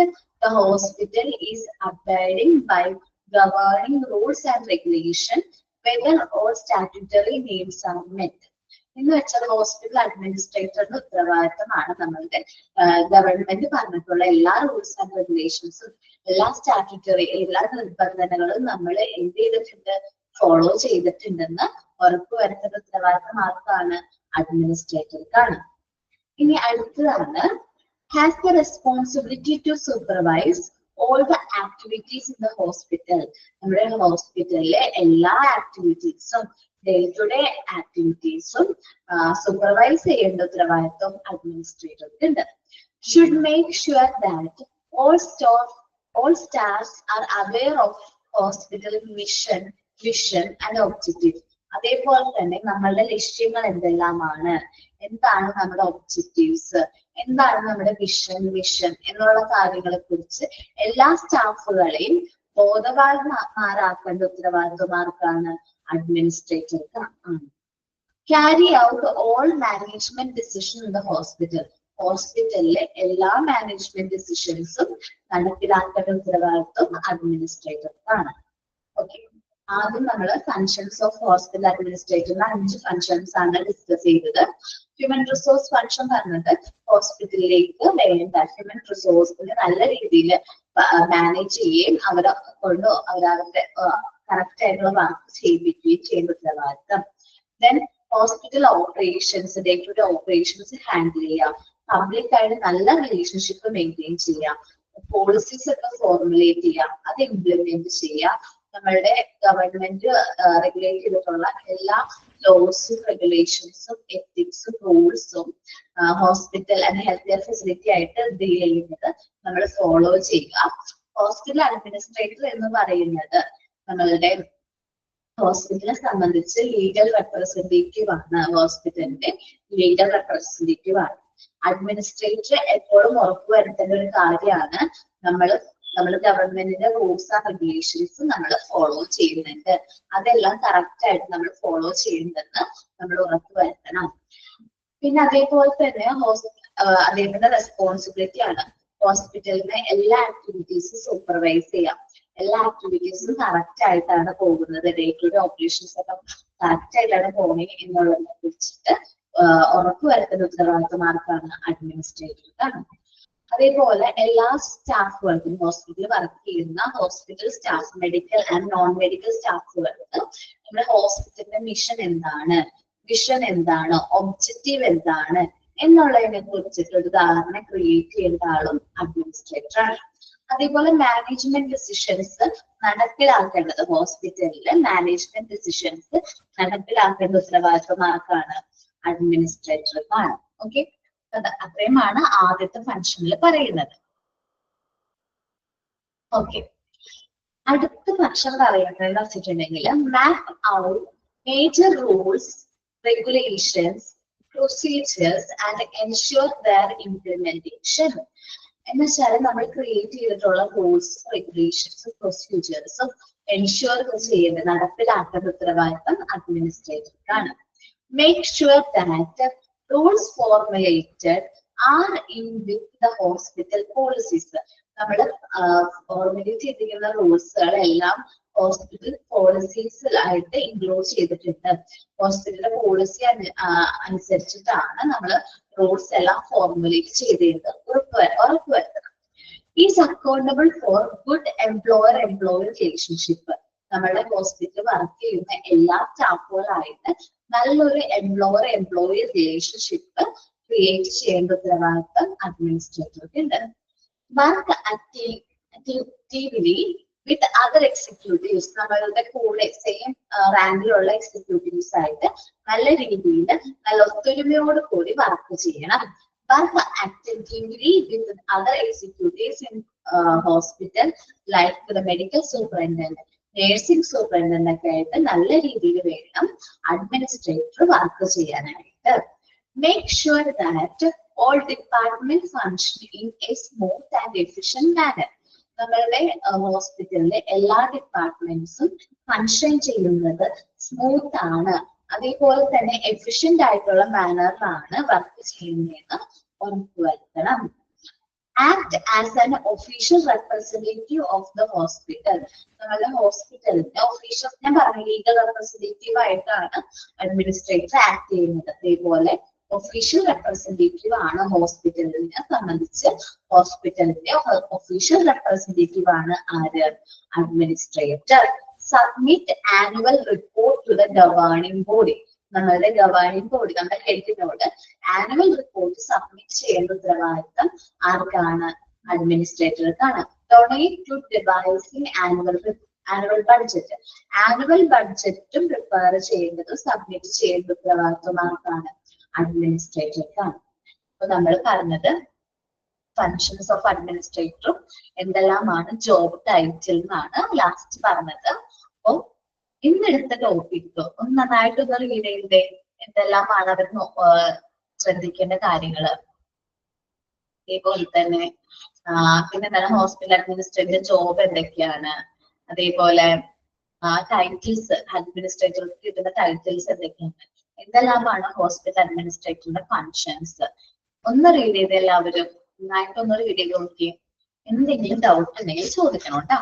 the hospital is abiding by governing rules and regulation, whether all statutory needs are met. എന്ന് വെച്ചാൽ ഹോസ്പിറ്റൽ അഡ്മിനിസ്ട്രേറ്ററിന്റെ ഉത്തരവാദിത്തമാണ് നമ്മളുടെ ഗവൺമെന്റ് പറഞ്ഞിട്ടുള്ള എല്ലാ റൂൾസ് ആൻഡ് റെഗുലേഷൻസും എല്ലാ സ്റ്റാറ്റ്യൂട്ടറി എല്ലാ നിബന്ധനകളും നമ്മൾ എന്ത് ചെയ്തിട്ടുണ്ട്? ഫോളോ ചെയ്തിട്ടുണ്ടെന്ന് ഉറപ്പുവരുത്തേണ്ട ഉത്തരവാദിത്തം ആർക്കാണ്? അഡ്മിനിസ്ട്രേറ്റർക്കാണ്. ഇനി അടുത്തതാണ് has the responsibility to supervise all the activities in the hospital. നമ്മുടെ ഹോസ്പിറ്റലിലെ എല്ലാ ആക്ടിവിറ്റീസും ഡേ ടു ഡേ ആക്ടിവിറ്റീസും സൂപ്പർവൈസ് ചെയ്യേണ്ട ഉത്തരവാദിത്വം അഡ്മിനിസ്ട്രേറ്റർക്ക് ഉണ്ട്. Should make sure that all staffs are aware of hospital vision and objectives. അതേപോലെ തന്നെ നമ്മളുടെ ലക്ഷ്യങ്ങൾ എന്തെല്ലാമാണ്, എന്താണ് നമ്മുടെ ഒബ്ജക്റ്റീവ്സ്, എന്താണ് നമ്മുടെ വിഷൻ എന്നുള്ള കാര്യങ്ങളെ കുറിച്ച് എല്ലാ സ്റ്റാഫുകളെയും ബോധവാന്മാരാക്കേണ്ട ഉത്തരവാദിത്വമാർക്കാണ്? അഡ്മിനിസ്ട്രേറ്റർക്കാണ്. Carry out all management decision in the hospital. ഹോസ്പിറ്റലിലെ എല്ലാ മാനേജ്മെന്റ് ഡിസിഷൻസും നടപ്പിലാക്കേണ്ട ഉത്തരവാദിത്വം അഡ്മിനിസ്ട്രേറ്റർക്കാണ്. ഓക്കെ, ആദ്യം നമ്മൾ ഫങ്ഷൻസ് ഓഫ് ഹോസ്പിറ്റൽ അഡ്മിനിസ്ട്രേറ്ററിന്റെ 5 ഫങ്ഷൻസ് ആണ് ഡിസ്കസ് ചെയ്തത്. ഹ്യൂമൻ റിസോഴ്സ് ഫങ്ഷൻ പറഞ്ഞത് ഹോസ്പിറ്റലിലേക്ക് വേണ്ട ഹ്യൂമൻ റിസോഴ്സിന് നല്ല രീതിയിൽ മാനേജ് ചെയ്യുകയും അവരെ കൊണ്ട് അവരവരുടെ കറക്റ്റ് ആയിട്ടുള്ള വർക്ക് ചെയ്യിപ്പിക്കുകയും ചെയ്യുന്ന ഉത്തരവാദിത്തം. Then hospital operations, day to day operations handle ചെയ്യാം, പബ്ലിക് ആയിട്ട് നല്ല റിലേഷൻഷിപ്പ് മെയിൻറ്റെയിൻ ചെയ്യാം, പോളിസീസ് ഒക്കെ ഫോർമുലേറ്റ് ചെയ്യാം, അത് ഇംപ്ലിമെന്റ് ചെയ്യാം, നമ്മളുടെ ഗവൺമെന്റ് റെഗുലേറ്റ് ചെയ്തിട്ടുള്ള എല്ലാ ലോസും റെഗുലേഷൻസും എത്തിക്സും എത്തിക്സും റൂൾസും hospital and health care facility ആയിട്ട് ഡീൽ ചെയ്യുന്നത് നമ്മൾ ഫോളോ ചെയ്യുക. ഹോസ്പിറ്റൽ അഡ്മിനിസ്ട്രേറ്റർ എന്ന് പറയുന്നത് നമ്മളുടെ ഹോസ്പിറ്റലിനെ സംബന്ധിച്ച് ലീഗൽ റെപ്രസെന്റേറ്റീവ് ആണ്. ഹോസ്പിറ്റലിന്റെ ലീഗൽ റെപ്രസെന്റേറ്റീവ് ആണ്. അഡ്മിനിസ്ട്രേറ്റർ എപ്പോഴും ഉറപ്പുവരുത്തേണ്ട ഒരു കാര്യമാണ് നമ്മൾ ഗവൺമെന്റിന്റെ റൂൾസ് ആൻഡ് റെഗുലേഷൻസ് നമ്മൾ ഫോളോ ചെയ്യുന്നുണ്ട്, അതെല്ലാം കറക്റ്റ് ആയിട്ട് നമ്മൾ ഫോളോ ചെയ്യുന്നുണ്ടെന്ന് നമ്മൾ ഉറപ്പുവരുത്തണം. പിന്നെ അതേപോലെ തന്നെ അദ്ദേഹത്തിന്റെ റെസ്പോൺസിബിലിറ്റി ആണ് ഹോസ്പിറ്റലിന്റെ എല്ലാ ആക്ടിവിറ്റീസും സൂപ്പർവൈസ് ചെയ്യാം. എല്ലാ ആക്ടിവിറ്റീസും കറക്റ്റ് ആയിട്ടാണ് പോകുന്നത്, ഡേ ടു ഡേ ഓപ്പറേഷൻസ് ഒക്കെ കറക്റ്റ് ആയിട്ടാണ് പോകുന്നത് എന്നുള്ളതിനെ കുറിച്ചിട്ട് ഉറപ്പുവരുത്തുന്ന ഉത്തരവാദിത്തമാർക്കാണ് അഡ്മിനിസ്ട്രേറ്റർക്കാണ്. അതേപോലെ എല്ലാ സ്റ്റാഫുകൾക്കും ഹോസ്പിറ്റലിൽ വർക്ക് ചെയ്യുന്ന hospital staff, medical and non medical സ്റ്റാഫുകൾക്ക് നമ്മുടെ ഹോസ്പിറ്റലിന്റെ മിഷൻ എന്താണ്, വിഷൻ എന്താണ്, ഒബ്ജക്റ്റീവ് എന്താണ് എന്നുള്ളതിനെ കുറിച്ചിട്ട് ഒരു ധാരണ ക്രിയേറ്റ് ചെയ്യേണ്ട ആളും അഡ്മിനിസ്ട്രേറ്റർ ആണ്. അതേപോലെ മാനേജ്മെന്റ് ഡിസിഷൻസ് നടപ്പിലാക്കേണ്ടത് ഹോസ്പിറ്റലിലെ മാനേജ്മെന്റ് ഡിസിഷൻസ് നടപ്പിലാക്കേണ്ട ഉത്തരവാദിത്തമാർക്കാണ് അഡ്മിനിസ്ട്രേറ്റർക്കാണ്. ഓക്കെ, അത്രയുമാണ് ആദ്യത്തെ ഫംഗ്ഷനിൽ പറയുന്നത്. ഓക്കെ, അടുത്ത ഫംഗ്ഷൻ പറയുന്നത് വെച്ചിട്ടുണ്ടെങ്കിൽ map out major rules, regulations, procedures and ensure their implementation. എന്ന് വെച്ചാൽ നമ്മൾ ക്രിയേറ്റ് ചെയ്തിട്ടുള്ള റൂൾസ്, റെഗുലേഷൻസും പ്രൊസീജിയേഴ്സും എൻഷുർ ചെയ്യുന്ന നടപ്പിലാക്കേണ്ട ഉത്തരവാദിത്തം അഡ്മിനിസ്ട്രേറ്റർക്കാണ്. Make sure that rules formulated are in with the hospital policies. നമ്മൾ ഫോർമുലേറ്റ് ചെയ്തിരിക്കുന്ന റൂൾസുകളെല്ലാം ഹോസ്പിറ്റൽ പോളിസീസിലായിട്ട് ഇൻക്ലൂഡ് ചെയ്തിട്ടുണ്ട്. ഹോസ്പിറ്റലിന്റെ പോളിസി അനുസരിച്ചിട്ടാണ് നമ്മൾ റൂൾസ് എല്ലാം ഫോർമുലേറ്റ് ചെയ്തിരുന്നത് ഉറപ്പുവരുത്തണം. Is accountable four good employer relationship. നമ്മളുടെ ഹോസ്പിറ്റലിൽ വർക്ക് ചെയ്യുന്ന എല്ലാ സ്റ്റാഫുകളായിട്ട് നല്ലൊരു എംപ്ലോയി റിലേഷൻഷിപ്പ് ക്രിയേറ്റ് ചെയ്യേണ്ട ഉത്തരവാദിത്തം അഡ്മിനിസ്ട്രേറ്റർക്ക് ഉണ്ട്. Work actively with other executives. നമ്മളുടെ കൂടെ സെയിം റാങ്കിലുള്ള എക്സിക്യൂട്ടീവ്സ് ആയിട്ട് നല്ല രീതിയിൽ നല്ല ഒത്തൊരുമയോട് കൂടി വർക്ക് ചെയ്യണം. Work actively with other executives in hospital like the medical superintendent, nursing superintendent ഒക്കെ ആയിട്ട് നല്ല രീതിയിൽ വേണം അഡ്മിനിസ്ട്രേറ്റർ വർക്ക് ചെയ്യാനായിട്ട്. Make sure that all department function in a smooth and efficient manner. നമ്മളുടെ ഹോസ്പിറ്റലിലെ എല്ലാ ഡിപ്പാർട്ട്മെന്റ്സും ഫങ്ഷൻ ചെയ്യുന്നത് സ്മൂത്ത് ആണ്, അതേപോലെ തന്നെ എഫിഷ്യന്റ് ആയിട്ടുള്ള മാനറിലാണ് വർക്ക് ചെയ്യുന്നതെന്ന് ഉറപ്പുവരുത്തണം. Act as an official representative of the hospital. നമ്മുടെ ഹോസ്പിറ്റലിന്റെ ഒഫീഷ്യൽ, ഞാൻ പറഞ്ഞു ലീഗൽ റെപ്രസെന്റേറ്റീവ് ആയിട്ടാണ് അഡ്മിനിസ്ട്രേറ്റർ ആക്ട് ചെയ്യുന്നത്. അതേപോലെ ഒഫീഷ്യൽ റെപ്രസെന്റേറ്റീവ് ആണ് ഹോസ്പിറ്റലിനെ സംബന്ധിച്ച്. ഹോസ്പിറ്റലിന്റെ ഒഫീഷ്യൽ റെപ്രസെന്റേറ്റീവ് ആണ് ആര്? അഡ്മിനിസ്ട്രേറ്റർ. Submit annual report to the governing body. നമ്മളുടെ ഗവേണിംഗ് ബോഡി, നമ്മുടെ ഹെഡിനോട് ആനുവൽ റിപ്പോർട്ട് സബ്മിറ്റ് ചെയ്യേണ്ട ഉത്തരവാദിത്തം ആർക്കാണ്? അഡ്മിനിസ്ട്രേറ്റർക്കാണ്. Donate to devising annual budget. Annual ബഡ്ജറ്റും പ്രിപ്പയർ ചെയ്യേണ്ടതും സബ്മിറ്റ് ചെയ്യേണ്ട ഉത്തരവാദിത്തം ആർക്കാണ്? അഡ്മിനിസ്ട്രേറ്റർക്കാണ്. അപ്പൊ നമ്മൾ പറഞ്ഞത് ഫങ്ഷൻസ് ഓഫ് അഡ്മിനിസ്ട്രേറ്ററും എന്തെല്ലാമാണ് ജോബ് ടൈറ്റിൽ എന്നാണ് ലാസ്റ്റ് പറഞ്ഞത്. അപ്പൊ ഇന്നെടുത്ത ടോപ്പിക് ഒന്ന് നന്നായിട്ടൊന്ന് റീഡ് ചെയ്തേ. എന്തെല്ലാമാണ് അവർ ശ്രദ്ധിക്കേണ്ട കാര്യങ്ങള്. അതേപോലെ തന്നെ പിന്നെ എന്താണ് ഹോസ്പിറ്റൽ അഡ്മിനിസ്ട്രേറ്റർ ജോബ് എന്തൊക്കെയാണ്, അതേപോലെ ടൈറ്റിൽസ്, അഡ്മിനിസ്ട്രേറ്റർക്ക് കിട്ടുന്ന ടൈറ്റിൽസ് എന്തൊക്കെയാണ്, എന്തെല്ലാമാണ് ഹോസ്പിറ്റൽ അഡ്മിനിസ്ട്രേറ്ററിന്റെ ഫങ്ഷൻസ്. ഒന്ന് റീഡ് ചെയ്ത് എല്ലാവരും നന്നായിട്ടൊന്ന് റീഡ് ചെയ്ത് നോക്കി. എന്തെങ്കിലും ഡൗട്ട് ഉണ്ടെങ്കിൽ ചോദിക്കണം കേട്ടോ.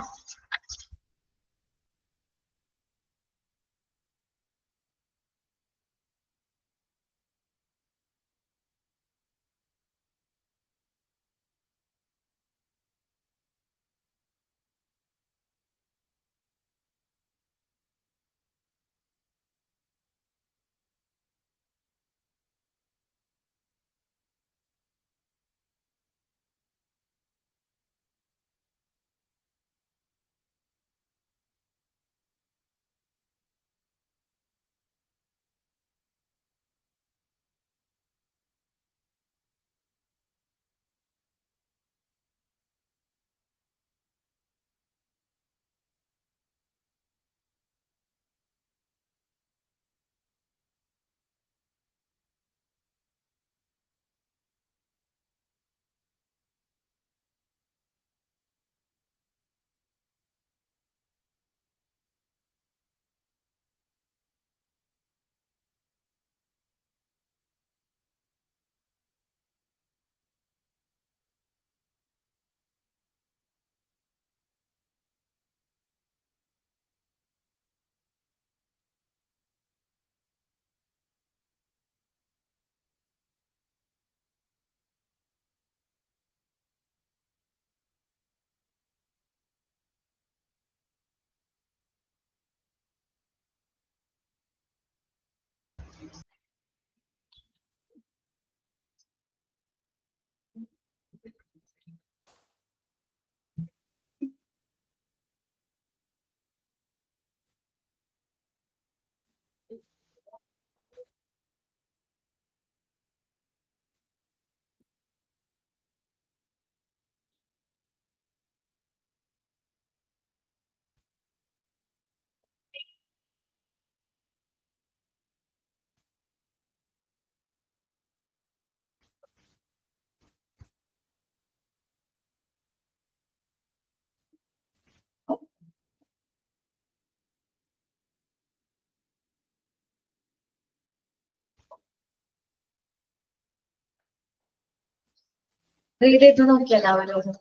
റീഡ് ചെയ്ത് നോക്കിയാൽ എല്ലാവരും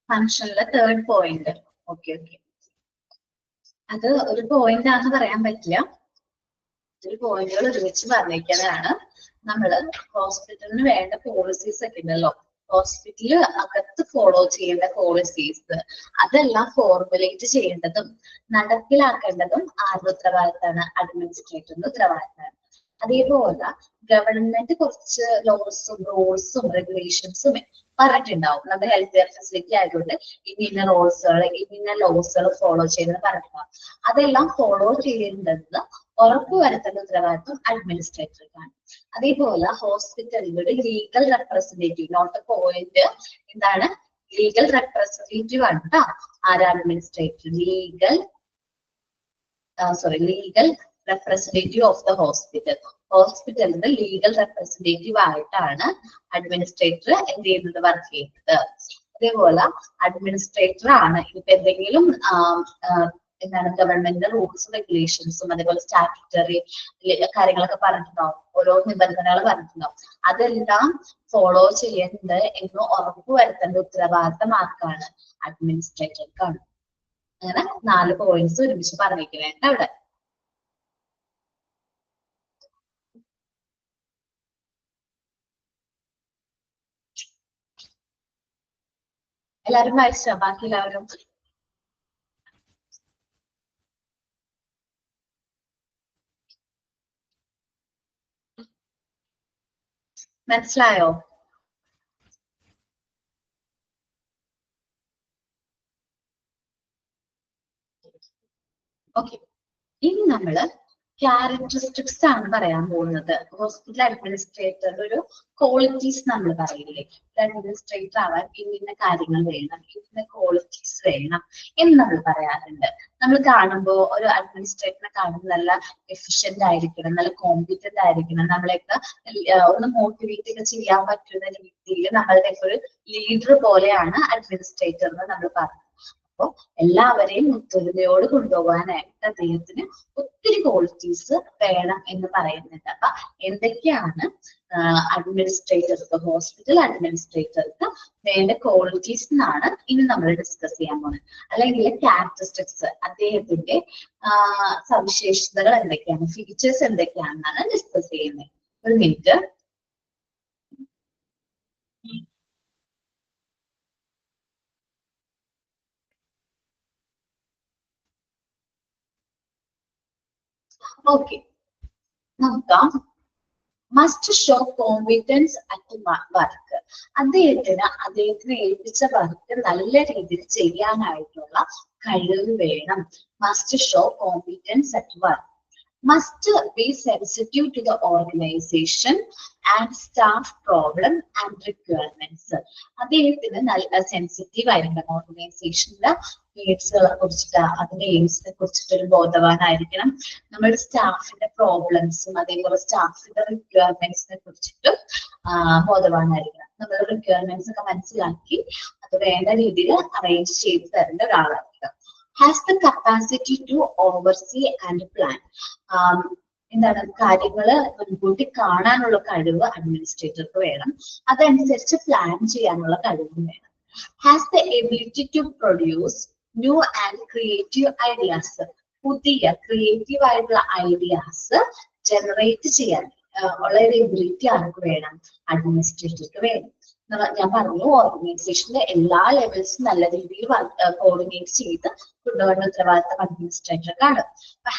ഫംഗ്ഷനിലെ തേർഡ് പോയിന്റ്. ഓക്കെ ഓക്കെ, അത് ഒരു പോയിന്റ് ആണെന്ന് പറയാൻ പറ്റില്ല, ഒരു പോയിന്റുകൾ ഒരുമിച്ച് പറഞ്ഞിരിക്കുന്നതാണ്. നമ്മള് ഹോസ്പിറ്റലിന് വേണ്ട പോളിസീസ് ഒക്കെ ഉണ്ടല്ലോ, ഹോസ്പിറ്റലിൽ അകത്ത് ഫോളോ ചെയ്യേണ്ട പോളിസീസ്, അതെല്ലാം ഫോർമുലേറ്റ് ചെയ്യേണ്ടതും നടപ്പിലാക്കേണ്ടതും ആരുടെ ഉത്തരവാദിത്തമാണ്? അഡ്മിനിസ്ട്രേറ്ററിന്റെ ഉത്തരവാദിത്തമാണ്. അതേപോലെ ഗവൺമെന്റ് കുറച്ച് ലോസും റൂൾസും റെഗുലേഷൻസും പറഞ്ഞിട്ടുണ്ടാവും. നമ്മുടെ ഹെൽത്ത് കെയർ ഫെസിലിറ്റി ആയതുകൊണ്ട് ഇന്ന റൂൾസുകൾ ഇന്ന ലോസുകൾ ഫോളോ ചെയ്തെന്ന് പറഞ്ഞിട്ടുണ്ടാവും. അതെല്ലാം ഫോളോ ചെയ്യേണ്ടത് ഉറപ്പുവരുത്തേണ്ട ഉത്തരവാദിത്വം അഡ്മിനിസ്ട്രേറ്റർക്കാണ്. അതേപോലെ ഹോസ്പിറ്റലിലൂടെ ലീഗൽ റെപ്രസെന്റേറ്റീവ്, നോട്ട് പോയിന്റ്, എന്താണ്? ലീഗൽ റെപ്രസെന്റേറ്റീവ് ആണ് കേട്ടോ. ആര്? Administrator. Legal representative of the hospital. ഹോസ്പിറ്റലിന്റെ ലീഗൽ റെപ്രസെന്റേറ്റീവ് ആയിട്ടാണ് അഡ്മിനിസ്ട്രേറ്റർ എന്ത് ചെയ്യുന്നത്? വർക്ക് ചെയ്യുന്നത്. അതേപോലെ അഡ്മിനിസ്ട്രേറ്റർ ആണ് ഇപ്പൊ എന്തെങ്കിലും എന്താണ് ഗവൺമെന്റ് റൂൾസും റെഗുലേഷൻസും അതേപോലെ സ്റ്റാറ്റ്യൂട്ടറി കാര്യങ്ങളൊക്കെ പറഞ്ഞിട്ടുണ്ടാവും, ഓരോ നിബന്ധനകൾ പറഞ്ഞിട്ടുണ്ടാവും. അതെല്ലാം ഫോളോ ചെയ്യേണ്ടത് എന്ന് ഉറപ്പുവരുത്തേണ്ട ഉത്തരവാദിത്തം ആർക്കാണ്? അഡ്മിനിസ്ട്രേറ്റർക്കാണ്. അങ്ങനെ 4 പോയിന്റ്സ് ഒരുമിച്ച് പറഞ്ഞിരിക്കുന്നുണ്ട് അവിടെ. എല്ലാവരും വായിച്ചോ? ബാക്കി എല്ലാവരും മനസ്സിലായോ? ഓക്കെ, ഇനി നമ്മള് ക്യാരക്ടറിസ്റ്റിക്സ് ആണ് പറയാൻ പോകുന്നത്. ഹോസ്പിറ്റൽ അഡ്മിനിസ്ട്രേറ്ററുടെ ഒരു ക്വാളിറ്റീസ് നമ്മൾ പറയില്ലേ, അഡ്മിനിസ്ട്രേറ്റർ ആവാൻ ഇന്ന കാര്യങ്ങൾ വേണം, ഇന്ന ക്വാളിറ്റീസ് വേണം എന്ന് നമ്മൾ പറയാറുണ്ട്. നമ്മൾ കാണുമ്പോൾ ഒരു അഡ്മിനിസ്ട്രേറ്ററിനെ കാണുമ്പോൾ നല്ല എഫിഷ്യന്റ് ആയിരിക്കണം, നല്ല കോമ്പിറ്റന്റ് ആയിരിക്കണം, നമ്മളെയൊക്കെ ഒന്ന് മോട്ടിവേറ്റ് ഒക്കെ ചെയ്യാൻ പറ്റുന്ന രീതിയിൽ നമ്മളുടെ ഒരു ലീഡർ പോലെയാണ് അഡ്മിനിസ്ട്രേറ്റർ എന്ന് നമ്മൾ പറയുന്നത്. അപ്പൊ എല്ലാവരെയും ഒത്തൊരുമയോട് കൊണ്ടുപോകാനായിട്ട് അദ്ദേഹത്തിന് ഒത്തിരി ക്വാളിറ്റീസ് വേണം എന്ന് പറയുന്നുണ്ട്. അപ്പൊ എന്തൊക്കെയാണ് അഡ്മിനിസ്ട്രേറ്റർക്ക്, ഹോസ്പിറ്റൽ അഡ്മിനിസ്ട്രേറ്റർക്ക് വേണ്ട ക്വാളിറ്റീസ് എന്നാണ് ഇനി നമ്മൾ ഡിസ്കസ് ചെയ്യാൻ പോകുന്നത്. അല്ലെങ്കിൽ ക്യാരക്ടറിസ്റ്റിക്സ്, അദ്ദേഹത്തിന്റെ സവിശേഷതകൾ എന്തൊക്കെയാണ്, ഫീച്ചേഴ്സ് എന്തൊക്കെയാണെന്നാണ് ഡിസ്കസ് ചെയ്യുന്നത്. ഒരു മിനിറ്റ്. ഓക്കെ, നോക്കാം. Must show competence at work. അദ്ദേഹത്തിന് ഏൽപ്പിച്ച വർക്ക് നല്ല രീതിയിൽ ചെയ്യാനായിട്ടുള്ള കഴിവ് വേണം. Must show competence at work. Must be sensitive to the organization and staff problem and requirements. അദ്ദേഹത്തിന് നല്ല സെൻസിറ്റീവ് ആയിരിക്കണം, ഓർഗനൈസേഷന്റെ നീഡ്സുകളെ കുറിച്ചിട്ട് അതിന്റെ എയിംസിനെ കുറിച്ചിട്ട് ഒരു ബോധവാനായിരിക്കണം. നമ്മുടെ സ്റ്റാഫിന്റെ പ്രോബ്ലംസും അതേപോലെ സ്റ്റാഫിന്റെ റിക്വയർമെന്റ്സിനെ കുറിച്ചിട്ടും ബോധവാനായിരിക്കണം. നമ്മുടെ റിക്വയർമെന്റ്സ് ഒക്കെ മനസ്സിലാക്കി അത് വേണ്ട രീതിയിൽ അറേഞ്ച് ചെയ്ത് തരേണ്ട ഒരാളായിരിക്കണം. Has the capacity to oversee and plan. എന്താണ്? കാര്യങ്ങള് മുൻകൂട്ടി കാണാനുള്ള കഴിവ് അഡ്മിനിസ്ട്രേറ്റർക്ക് വേണം, അതനുസരിച്ച് പ്ലാൻ ചെയ്യാനുള്ള കഴിവും വേണം. Has the ability to produce new and creative ideas. പുതിയ ക്രിയേറ്റീവ് ആയിട്ടുള്ള ഐഡിയാസ് ജനറേറ്റ് ചെയ്യാൻ ഉള്ള ഒരു എബിലിറ്റി ആർക്ക് വേണം? അഡ്മിനിസ്ട്രേറ്റർക്ക് വേണം. ഞാൻ പറഞ്ഞു, ഓർഗനൈസേഷന്റെ എല്ലാ ലെവൽസും നല്ല രീതിയിൽ കോർഡിനേറ്റ് ചെയ്ത് കൊണ്ടുപോകുന്ന ഉത്തരവാദിത്തം അഡ്മിനിസ്ട്രേറ്റർക്കാണ്.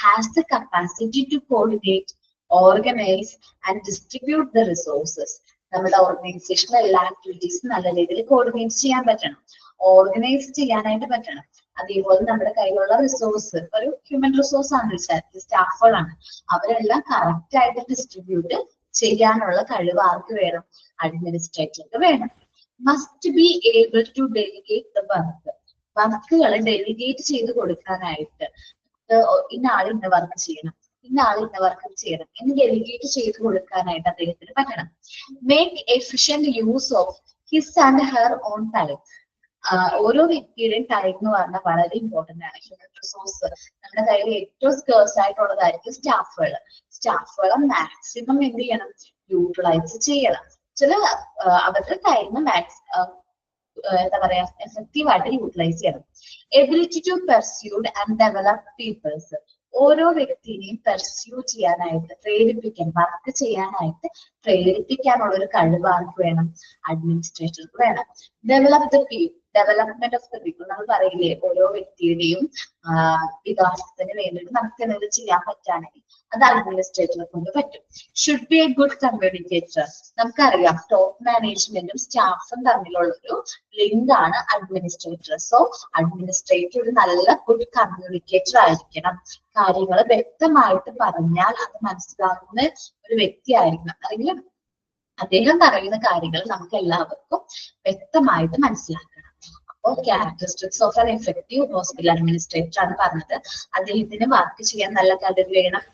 Has the capacity to coordinate, organise and distribute the resources. നമ്മുടെ ഓർഗനൈസേഷനിലെ എല്ലാ ആക്ടിവിറ്റീസും നല്ല രീതിയിൽ കോർഡിനേറ്റ് ചെയ്യാൻ പറ്റണം, ഓർഗനൈസ് ചെയ്യാനായിട്ട് പറ്റണം. അതേപോലെ നമ്മുടെ കയ്യിലുള്ള റിസോഴ്സ്, ഒരു ഹ്യൂമൻ റിസോഴ്സ് ആണ് വിചാരിച്ചത്, സ്റ്റാഫുകളാണ്, അവരെല്ലാം കറക്റ്റ് ആയിട്ട് ഡിസ്ട്രിബ്യൂട്ട് ചെയ്യാനുള്ള കഴിവ് ആർക്ക് വേണം? അഡ്മിനിസ്ട്രേറ്റർക്ക് വേണം. Must be able to delegate the work. വർക്കുകളെ ഡെലിഗേറ്റ് ചെയ്ത് കൊടുക്കാനായിട്ട്, ഇന്ന ആൾ ഇന്ന വർക്ക് ചെയ്യണം, ഇന്ന ആൾ ഇന്ന വർക്ക് ചെയ്യണം എന്ന് ഡെലിഗേറ്റ് ചെയ്ത് കൊടുക്കാനായിട്ട് അദ്ദേഹത്തിന് പറ്റണം. Make efficient use of his and her own time. ഓരോ വ്യക്തിയുടെയും ടൈം എന്ന് പറഞ്ഞാൽ വളരെ ഇമ്പോർട്ടന്റ് ആണ്. ഹ്യൂമൻ റിസോഴ്സ് നമ്മുടെ കയ്യിൽ ഏറ്റവും സ്കേഴ്സ് ആയിട്ടുള്ളതായിരിക്കും സ്റ്റാഫുകളെ മാക്സിമം എന്ത് ചെയ്യണം? യൂട്ടിലൈസ് ചെയ്യണം. ചില അവരുടെ ടൈം എന്താ പറയാ എഫക്റ്റീവ് ആയിട്ട് യൂട്ടിലൈസ് ചെയ്യണം. Ability to persuade and develop peoples. ഓരോ വ്യക്തിയെയും പെർസ്യൂ ചെയ്യാനായിട്ട് പ്രേരിപ്പിക്കാൻ, വർക്ക് ചെയ്യാനായിട്ട് പ്രേരിപ്പിക്കാനുള്ള ഒരു കഴിവ് ആർക്ക് വേണം? അഡ്മിനിസ്ട്രേറ്റർക്ക് വേണം. Development of the people. നമ്മൾ പറയില്ലേ ഓരോ വ്യക്തിയുടെയും വികാസത്തിന് വേണ്ടിയിട്ട് നമുക്ക് എന്തെങ്കിലും ചെയ്യാൻ പറ്റുകയാണെങ്കിൽ അത് അഡ്മിനിസ്ട്രേറ്ററെ കൊണ്ട് പറ്റും. Should be A good communicator. നമുക്കറിയാം ടോപ്പ് മാനേജ്മെന്റും സ്റ്റാഫും തമ്മിലുള്ളൊരു ലിങ്ക് ആണ് അഡ്മിനിസ്ട്രേറ്റർ. സോ അഡ്മിനിസ്ട്രേറ്റർ ഒരു നല്ല ഗുഡ് കമ്മ്യൂണിക്കേറ്റർ ആയിരിക്കണം. കാര്യങ്ങൾ വ്യക്തമായിട്ട് പറഞ്ഞാൽ അത് മനസ്സിലാക്കുന്ന ഒരു വ്യക്തിയായിരിക്കണം. അല്ലെങ്കിൽ അദ്ദേഹം പറയുന്ന കാര്യങ്ങൾ നമുക്ക് എല്ലാവർക്കും വ്യക്തമായിട്ട് മനസ്സിലാക്കണം. അപ്പോൾ characteristics of an effective hospital administrator ആണ് പറഞ്ഞത്. അദ്ദേഹത്തിന് വർക്ക് ചെയ്യാൻ നല്ല കഴിവ് വേണം,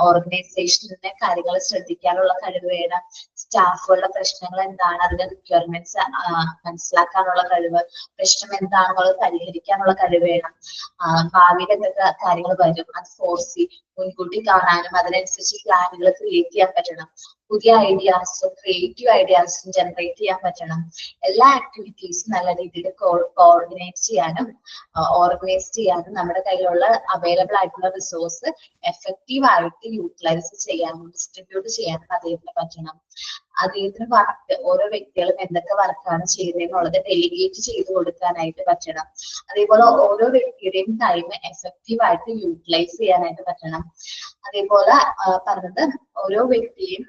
ഓർഗനൈസേഷനിലെ കാര്യങ്ങൾ ശ്രദ്ധിക്കാനുള്ള കഴിവ് വേണം, സ്റ്റാഫുകളുടെ പ്രശ്നങ്ങൾ എന്താണ്, അതിന്റെ റിക്വയർമെന്റ്സ് മനസ്സിലാക്കാനുള്ള കഴിവ്, പ്രശ്നം എന്താണെന്നുള്ളത് പരിഹരിക്കാനുള്ള കഴിവ് വേണം, ഭാവിയിൽ എന്തൊക്കെ കാര്യങ്ങൾ വരും അത് ഫോർസി മുൻകൂട്ടി കാണാനും അതിനനുസരിച്ച് പ്ലാനുകൾ ക്രിയേറ്റ് ചെയ്യാൻ പറ്റണം, പുതിയ ഐഡിയാസും ക്രിയേറ്റീവ് ഐഡിയാസും ജനറേറ്റ് ചെയ്യാൻ പറ്റണം, എല്ലാ ആക്ടിവിറ്റീസും നല്ല രീതിയിൽ കോർഡിനേറ്റ് ചെയ്യാനും ഓർഗനൈസ് ചെയ്യാനും നമ്മുടെ കയ്യിലുള്ള അവൈലബിൾ ആയിട്ടുള്ള റിസോഴ്സ് എഫക്റ്റീവ് ആയിട്ട് യൂട്ടിലൈസ് ചെയ്യാനും ഡിസ്ട്രിബ്യൂട്ട് ചെയ്യാനും അദ്ദേഹത്തിന് പറ്റണം. അദ്ദേഹത്തിന് വർക്ക് ഓരോ വ്യക്തികളും എന്തൊക്കെ വർക്കാണ് ചെയ്യുന്നതെന്നുള്ളത് ഡെലിഗേറ്റ് ചെയ്ത് കൊടുക്കാനായിട്ട് പറ്റണം. അതേപോലെ ഓരോ വ്യക്തിയുടെയും ടൈം എഫക്റ്റീവ് ആയിട്ട് യൂട്ടിലൈസ് ചെയ്യാനായിട്ട് പറ്റണം. അതേപോലെ പറഞ്ഞത് ഓരോ വ്യക്തിയും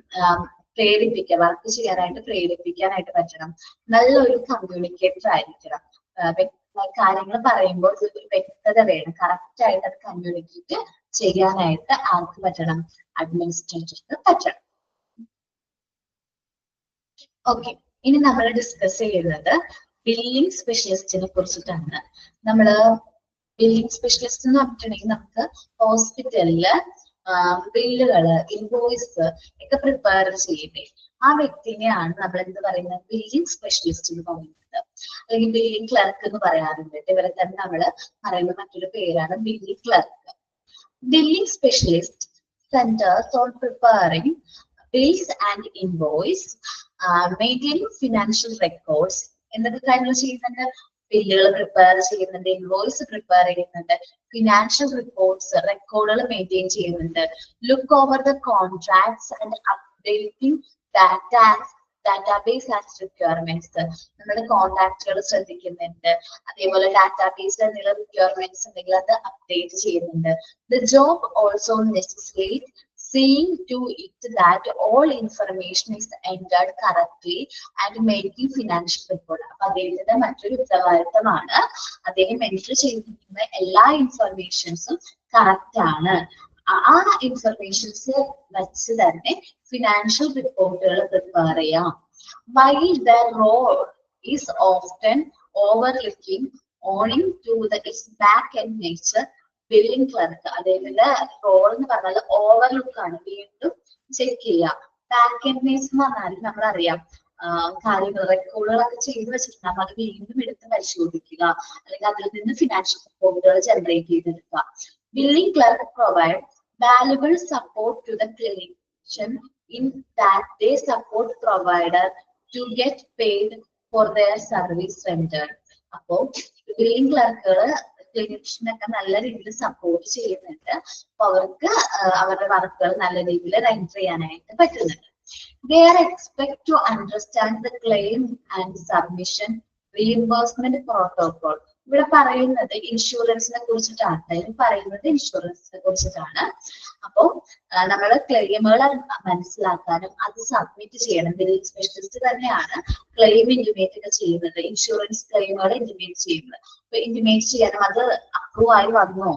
പ്രേരിപ്പിക്കുക, വർക്ക് ചെയ്യാനായിട്ട് പ്രേരിപ്പിക്കാനായിട്ട് പറ്റണം. നല്ലൊരു കമ്മ്യൂണിക്കേറ്റർ ആയിരിക്കണം. കാര്യങ്ങൾ പറയുമ്പോൾ ഒരു വ്യക്തത വേണം, കറക്റ്റ് ആയിട്ട് അത് കമ്മ്യൂണിക്കേറ്റ് ചെയ്യാനായിട്ട് ആർക്ക് പറ്റണം? അഡ്മിനിസ്ട്രേറ്റർക്ക് പറ്റണം. ഓക്കെ, ഇനി നമ്മൾ ഡിസ്കസ് ചെയ്യുന്നത് ബില്ലിംഗ് സ്പെഷ്യലിസ്റ്റിനെ കുറിച്ചിട്ടാണ്. നമ്മള് ബില്ലിംഗ് സ്പെഷ്യലിസ്റ്റ് എന്ന് പറഞ്ഞിട്ടുണ്ടെങ്കിൽ നമുക്ക് ഹോസ്പിറ്റലില് ബില്ലുകള് ഇൻവോയ്സ് ഒക്കെ പ്രിപ്പയർ ചെയ്യട്ടെ, ആ വ്യക്തിനെയാണ് നമ്മൾ എന്ത് പറയുന്നത്? ബില്ലിംഗ് സ്പെഷ്യലിസ്റ്റ് എന്ന് പറയുന്നത്, അല്ലെങ്കിൽ ബില്ലിംഗ് ക്ലർക്ക് എന്ന് പറയാറുണ്ട്. ഇവരെ തന്നെ നമ്മൾ പറയുന്ന മറ്റൊരു പേരാണ് billing clerk. Billing specialist centres on preparing bills and invoice, maintaining financial records. എന്തൊക്കെ കാര്യങ്ങൾ ചെയ്യുന്നുണ്ട്? ബില്ലുകൾ പ്രിപ്പയർ ചെയ്യുന്നുണ്ട്, ഇൻവോയ്സ് പ്രിപ്പയർ ചെയ്യുന്നുണ്ട്, ഫിനാൻഷ്യൽ റിപ്പോർട്ട്സ് റെക്കോർഡുകൾ മെയിൻറ്റെയിൻ ചെയ്യുന്നുണ്ട്, look over the contracts and updating database and requirements. നമ്മുടെ കോൺട്രാക്റ്റുകൾ ശ്രദ്ധിക്കുന്നുണ്ട്, അതേപോലെ ഡാറ്റാബേസിൽ എന്തെങ്കിലും റിക്വയർമെന്റ്സ് ഉണ്ടെങ്കിൽ അത് അപ്ഡേറ്റ് ചെയ്യുന്നുണ്ട്. The job also necessitate seeing to it that all information is entered correctly and making financial report. അപ്പൊ അദ്ദേഹത്തിന്റെ മറ്റൊരു ഉത്തരവാദിത്തമാണ് അദ്ദേഹം എൻട്രി ചെയ്തിരിക്കുന്ന എല്ലാ ഇൻഫർമേഷൻസും കറക്റ്റ് ആണ്, ആ ഇൻഫർമേഷൻസ് വെച്ച് തന്നെ ഫിനാൻഷ്യൽ റിപ്പോർട്ടുകൾ പ്രിപ്പയർ ചെയ്യാം. While their role is often overlooking owing to its back-end nature, billing clerk അദ്ദേഹത്തിന്റെ റോൾ എന്ന് പറഞ്ഞാൽ ഓവർലുക്ക് ആണ്, വീണ്ടും ചെക്ക് ചെയ്യുക. ബാക്ക് എൻഡ് നേച്ചർ എന്ന് പറഞ്ഞാൽ നമ്മളറിയാം കാര്യങ്ങൾ റെക്കോർഡുകളൊക്കെ ചെയ്ത് വെച്ചിട്ടുണ്ടാകും, അത് വീണ്ടും എടുത്ത് പരിശോധിക്കുക, അല്ലെങ്കിൽ അതിൽ നിന്ന് ഫിനാൻഷ്യൽ റിപ്പോർട്ടുകൾ ജനറേറ്റ് ചെയ്തെടുക്കുക. Billing clerk provide valuable support to the clinician in that they support provider to get paid for their service rendered. അപ്പോ ബില്ലിംഗ് ക്ലർക്കുകൾ ക്ലിനിഷ്യനൊക്കെ നല്ല രീതിയിൽ സപ്പോർട്ട് ചെയ്യുന്നുണ്ട്, അപ്പൊ അവർക്ക് അവരുടെ വർക്കുകൾ നല്ല രീതിയിൽ റെൻഡർ ചെയ്യാനായിട്ട് പറ്റുന്നുണ്ട്. They are expected to understand the claim and submission reimbursement protocol. ഇവിടെ പറയുന്നത് ഇൻഷുറൻസിനെ കുറിച്ചിട്ടാണ്, ഇൻഷുറൻസിനെ കുറിച്ചിട്ടാണ്. അപ്പോ നമ്മൾ ക്ലെയിമുകൾ മനസ്സിലാക്കാനും അത് സബ്മിറ്റ് ചെയ്യണം. ബില്ലിംഗ് സ്പെഷ്യലിസ്റ്റ് തന്നെയാണ് ക്ലെയിം ഇന്റിമേറ്റ് ഒക്കെ ചെയ്യുന്നത്, ഇൻഷുറൻസ് ക്ലെയിമുകൾ ഇന്റിമേറ്റ് ചെയ്യുന്നത്. അപ്പൊ ഇന്റിമേറ്റ് ചെയ്യാനും അത് അപ്രൂവ് ആയി വന്നോ,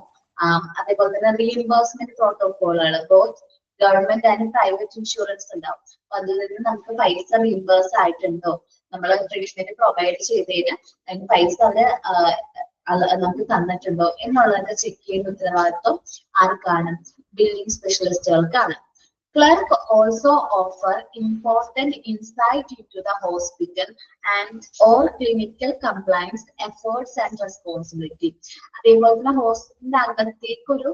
അതേപോലെ തന്നെ റീഇംബേഴ്സ്മെന്റ് പ്രോട്ടോകോളുകൾ both government and private insurance ഉണ്ടാവും, അപ്പൊ അതിൽ നിന്ന് നമുക്ക് പൈസ റീഇംബേഴ്സ് ആയിട്ടുണ്ടോ, നമ്മൾ ട്രീറ്റ്മെന്റ് പ്രൊവൈഡ് ചെയ്തതിന് അതിന് പൈസ അത് നമുക്ക് തന്നിട്ടുണ്ടോ എന്നുള്ളതൊക്കെ ചെക്ക് ചെയ്യുന്ന ഉത്തരവാദിത്വം ആർക്കാണ്? Billing സ്പെഷ്യലിസ്റ്റുകൾക്കാണ്. Clerk also offer important insight into the hospital and all clinical compliance efforts and responsibility. അതേപോലെ തന്നെ ഹോസ്പിറ്റലിന്റെ അകത്തേക്കൊരു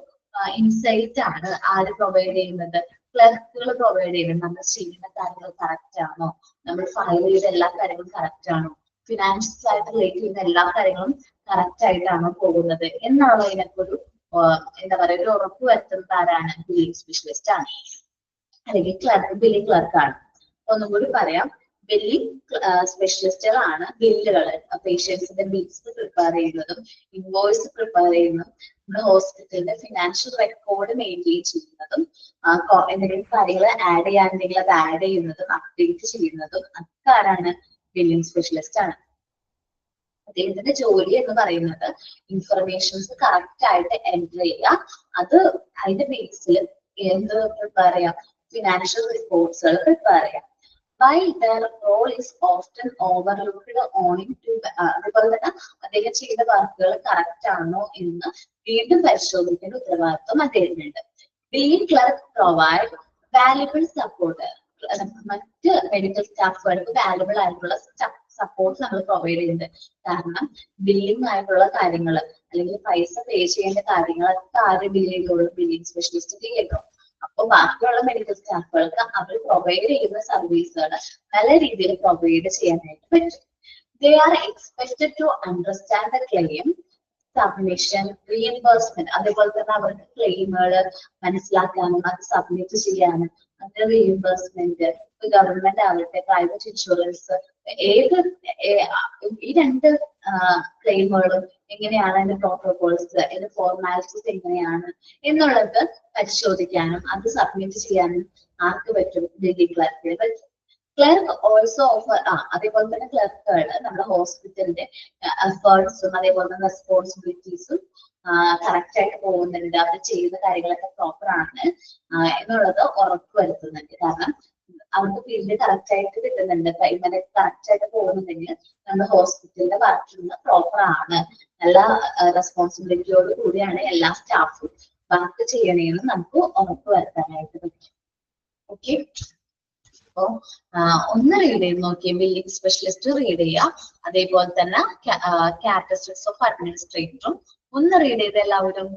ഇൻസൈറ്റ് ആണ് ആര് പ്രൊവൈഡ് ചെയ്യുന്നത്? ക്ലർക്കുകൾ പ്രൊവൈഡ് ചെയ്യുന്നത് നമ്മൾ ചെയ്യുന്ന കാര്യങ്ങൾ കറക്റ്റ് ആണോ, നമ്മൾ ഫയൽ ചെയ്ത എല്ലാ കാര്യങ്ങളും കറക്റ്റ് ആണോ, ഫിനാൻഷ്യൽ ആയിട്ട് റിലേറ്റ് ചെയ്യുന്ന എല്ലാ കാര്യങ്ങളും കറക്റ്റ് ആയിട്ടാണോ പോകുന്നത് എന്നുള്ളതിനൊക്കെ ഒരു എന്താ പറയുക ഒരു ഉറപ്പ് വരുത്തുന്നത് ആരാണ്? ബില്ലിംഗ് സ്പെഷ്യലിസ്റ്റ് ആണ്, അല്ലെങ്കിൽ ബില്ലിംഗ് ക്ലർക്കാണ്. ഒന്നും കൂടി പറയാം, ബില്ലിംഗ് സ്പെഷ്യലിസ്റ്റുകളാണ് ബില്ലുകൾ, പേഷ്യൻസിന്റെ ബിൽസ് പ്രിപ്പയർ ചെയ്യുന്നതും ഇൻവോയ്സ് പ്രിപ്പയർ ചെയ്യുന്നതും നമ്മുടെ ഹോസ്പിറ്റലിന്റെ ഫിനാൻഷ്യൽ റെക്കോർഡ് മെയിൻറ്റെയിൻ ചെയ്യുന്നതും എന്തെങ്കിലും കാര്യങ്ങൾ ആഡ് ചെയ്യാനുണ്ടെങ്കിൽ അത് ആഡ് ചെയ്യുന്നതും അപ്ഡേറ്റ് ചെയ്യുന്നതും അതൊക്കെ ആരാണ്? ബില്ലിംഗ് സ്പെഷ്യലിസ്റ്റ് ആണ്. അദ്ദേഹത്തിന്റെ ജോലി എന്ന് പറയുന്നത് ഇൻഫർമേഷൻസ് കറക്റ്റ് ആയിട്ട് എൻറ്റർ ചെയ്യുക, അത് അതിന്റെ ബേസിൽ എന്ത് പ്രിപ്പയർ ചെയ്യാം? ഫിനാൻഷ്യൽ റിപ്പോർട്ട്സുകൾ പ്രിപ്പയർ ചെയ്യാം. While their role is often overlooked owing to അതുപോലെ തന്നെ അദ്ദേഹം ചെയ്ത വർക്കുകൾ കറക്റ്റ് ആണോ എന്ന് വീണ്ടും പരിശോധിക്കേണ്ട ഉത്തരവാദിത്വം അദ്ദേഹത്തിനുണ്ട്. Billing clerk provide valuable support, മറ്റ് മെഡിക്കൽ സ്റ്റാഫുകൾക്ക് വാല്യുബിൾ ആയിട്ടുള്ള സപ്പോർട്ട് നമ്മൾ പ്രൊവൈഡ് ചെയ്യുന്നുണ്ട്. കാരണം ബില്ലിംഗ് ആയിട്ടുള്ള കാര്യങ്ങൾ അല്ലെങ്കിൽ പൈസ പേ ചെയ്യേണ്ട കാര്യങ്ങളൊക്കെ ആര് ഡീൽ ചെയ്യുള്ളൂ? ബില്ലിംഗ് സ്പെഷ്യലിസ്റ്റ് ഡീൽ ചെയ്യുന്നു. അപ്പൊ ബാക്കിയുള്ള മെഡിക്കൽ സ്റ്റാഫുകൾക്ക് അവർ പ്രൊവൈഡ് ചെയ്യുന്ന സർവീസുകൾ നല്ല രീതിയിൽ പ്രൊവൈഡ് ചെയ്യാനായിട്ട് പറ്റും. They are expected to understand the claim, submission, reimbursement, അതേപോലെ തന്നെ അവർക്ക് ക്ലെയിമുകൾ മനസ്സിലാക്കാനും അത് സബ്മിറ്റ് ചെയ്യാനും അതിന്റെ റീഇംബേഴ്സ്മെന്റ്, ഗവൺമെന്റ് ആവട്ടെ പ്രൈവറ്റ് ഇൻഷുറൻസ്, ഏത് ഈ രണ്ട് ക്ലെയിമുകളും എങ്ങനെയാണ്, അതിന്റെ പ്രോട്ടോകോൾസ്, അതിന്റെ ഫോർമാലിറ്റീസ് എങ്ങനെയാണ് എന്നുള്ളത് പരിശോധിക്കാനും അത് സബ്മിറ്റ് ചെയ്യാനും ആർക്ക് പറ്റും? ബില്ലിംഗ് ക്ലർക്കിന് പറ്റും. ക്ലർക്ക് ഓൾസോ ഓഫർ അതേപോലെ തന്നെ ക്ലർക്കുകൾ നമ്മുടെ ഹോസ്പിറ്റലിന്റെ എഫേർട്സും അതേപോലെ തന്നെ റെസ്പോൺസിബിലിറ്റീസും കറക്റ്റ് ആയിട്ട് പോകുന്നുണ്ട്, അവർ ചെയ്യുന്ന കാര്യങ്ങളൊക്കെ പ്രോപ്പർ ആണ് എന്നുള്ളത് ഉറപ്പ് വരുത്തുന്നുണ്ട്. കാരണം അവർക്ക് ഫീൽഡ് കറക്റ്റ് ആയിട്ട് കിട്ടുന്നുണ്ട്, പേയ്മെന്റ് കറക്റ്റ് ആയിട്ട് പോകുന്നുണ്ടെങ്കിൽ നമ്മുടെ ഹോസ്പിറ്റലിന്റെ വർക്ക് പ്രോപ്പർ ആണ്, നല്ല റെസ്പോൺസിബിലിറ്റിയോട് കൂടിയാണ് എല്ലാ സ്റ്റാഫും വർക്ക് ചെയ്യണേന്ന് നമുക്ക് ഉറപ്പ് വരുത്താനായിട്ട് പറ്റും. ഓക്കെ, അപ്പോ ഒന്ന് റീഡ് ചെയ്ത് നോക്കിയേ, ബില്ലിംഗ് സ്പെഷ്യലിസ്റ്റ് റീഡ് ചെയ്യുക, അതേപോലെ തന്നെ ക്യാരക്ടറിസ്റ്റിക്സ് ഓഫ് അഡ്മിനിസ്ട്രേറ്ററും ഒന്ന് റീഡ് ചെയ്ത് എല്ലാവരും.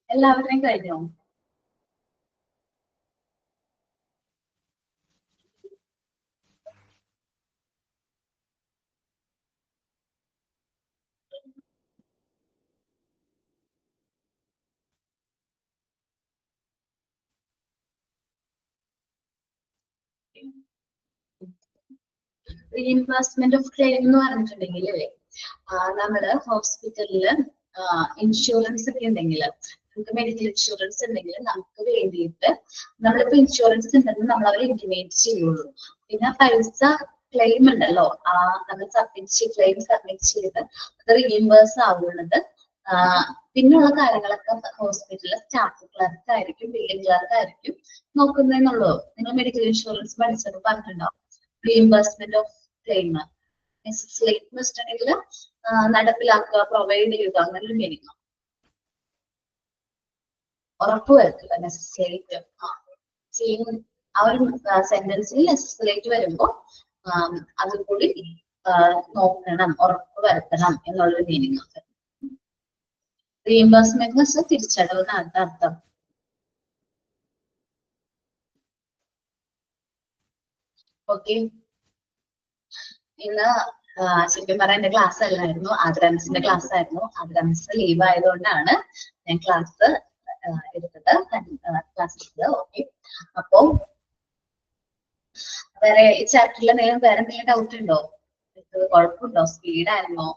എല്ലാവരുടെയും കഴിഞ്ഞോ? റീഇംബേഴ്സ്മെന്റ് ഓഫ് ക്ലെയിം എന്ന് പറഞ്ഞിട്ടുണ്ടെങ്കിൽ നമ്മള് ഹോസ്പിറ്റലില് ഇൻഷുറൻസ് ഒക്കെ ഉണ്ടെങ്കിൽ, നമുക്ക് മെഡിക്കൽ ഇൻഷുറൻസ് ഉണ്ടെങ്കിൽ നമുക്ക് വേണ്ടിയിട്ട് നമ്മളിപ്പോ ഇൻഷുറൻസ് ഉണ്ടെന്ന് നമ്മൾ അവരെ ഇന്റിമേറ്റ് ചെയ്യുള്ളൂ. പിന്നെ പൈസ ക്ലെയിം ഉണ്ടല്ലോ, നമ്മൾ ക്ലെയിം സബ്മിറ്റ് ചെയ്ത് അത് റീഇംബേഴ്സ് ആവുന്നത് പിന്നെയുള്ള കാര്യങ്ങളൊക്കെ ഹോസ്പിറ്റലിലെ സ്റ്റാഫ് ക്ലർക്ക് ആയിരിക്കും, ബില്ലിംഗ് ക്ലർക്ക് ആയിരിക്കും നോക്കുന്നതെന്നുള്ളൂ. നിങ്ങൾ മെഡിക്കൽ ഇൻഷുറൻസ് പഠിച്ചത് പറഞ്ഞിട്ടുണ്ടാവും. റീഇംബേഴ്സ്മെന്റ് ഓഫ് ക്ലെയിം ലെജിസ്ലേറ്റ് വെച്ചിട്ടുണ്ടെങ്കിൽ നടപ്പിലാക്കുക, പ്രൊവൈഡ് ചെയ്യുക, അങ്ങനെ ഒരു മീനിങ്. ഉറപ്പുവരുത്തുക, ലെജിസ്ലേറ്റ് ചെയ്യും. ആ ഒരു സെന്റൻസിൽ ലെജിസ്ലേറ്റ് വരുമ്പോൾ അതുകൂടി നോക്കണം, ഉറപ്പ് വരുത്തണം എന്നുള്ളൊരു മീനിങ് ഉണ്ട്. റീഇംബേഴ്സ്മെന്റ് എന്ന് വെച്ചാൽ തിരിച്ചടവ് എന്നാണ് അർത്ഥം. ഓക്കെ, ഇന്ന് ശരിക്കും പറയാൻ എന്റെ ക്ലാസ് അല്ലായിരുന്നു, ആദ്രമിസിന്റെ ക്ലാസ് ആയിരുന്നു. ആദ്രമിസ് ലീവ് ആയതുകൊണ്ടാണ് ഞാൻ ക്ലാസ് എടുത്തത്. ഓക്കെ, അപ്പോ വേറെ ഈ ചാപ്റ്ററിൽ വേറെ എന്തെങ്കിലും ഡൗട്ട് ഉണ്ടോ? കുഴപ്പമുണ്ടോ? സ്പീഡായിരുന്നോ?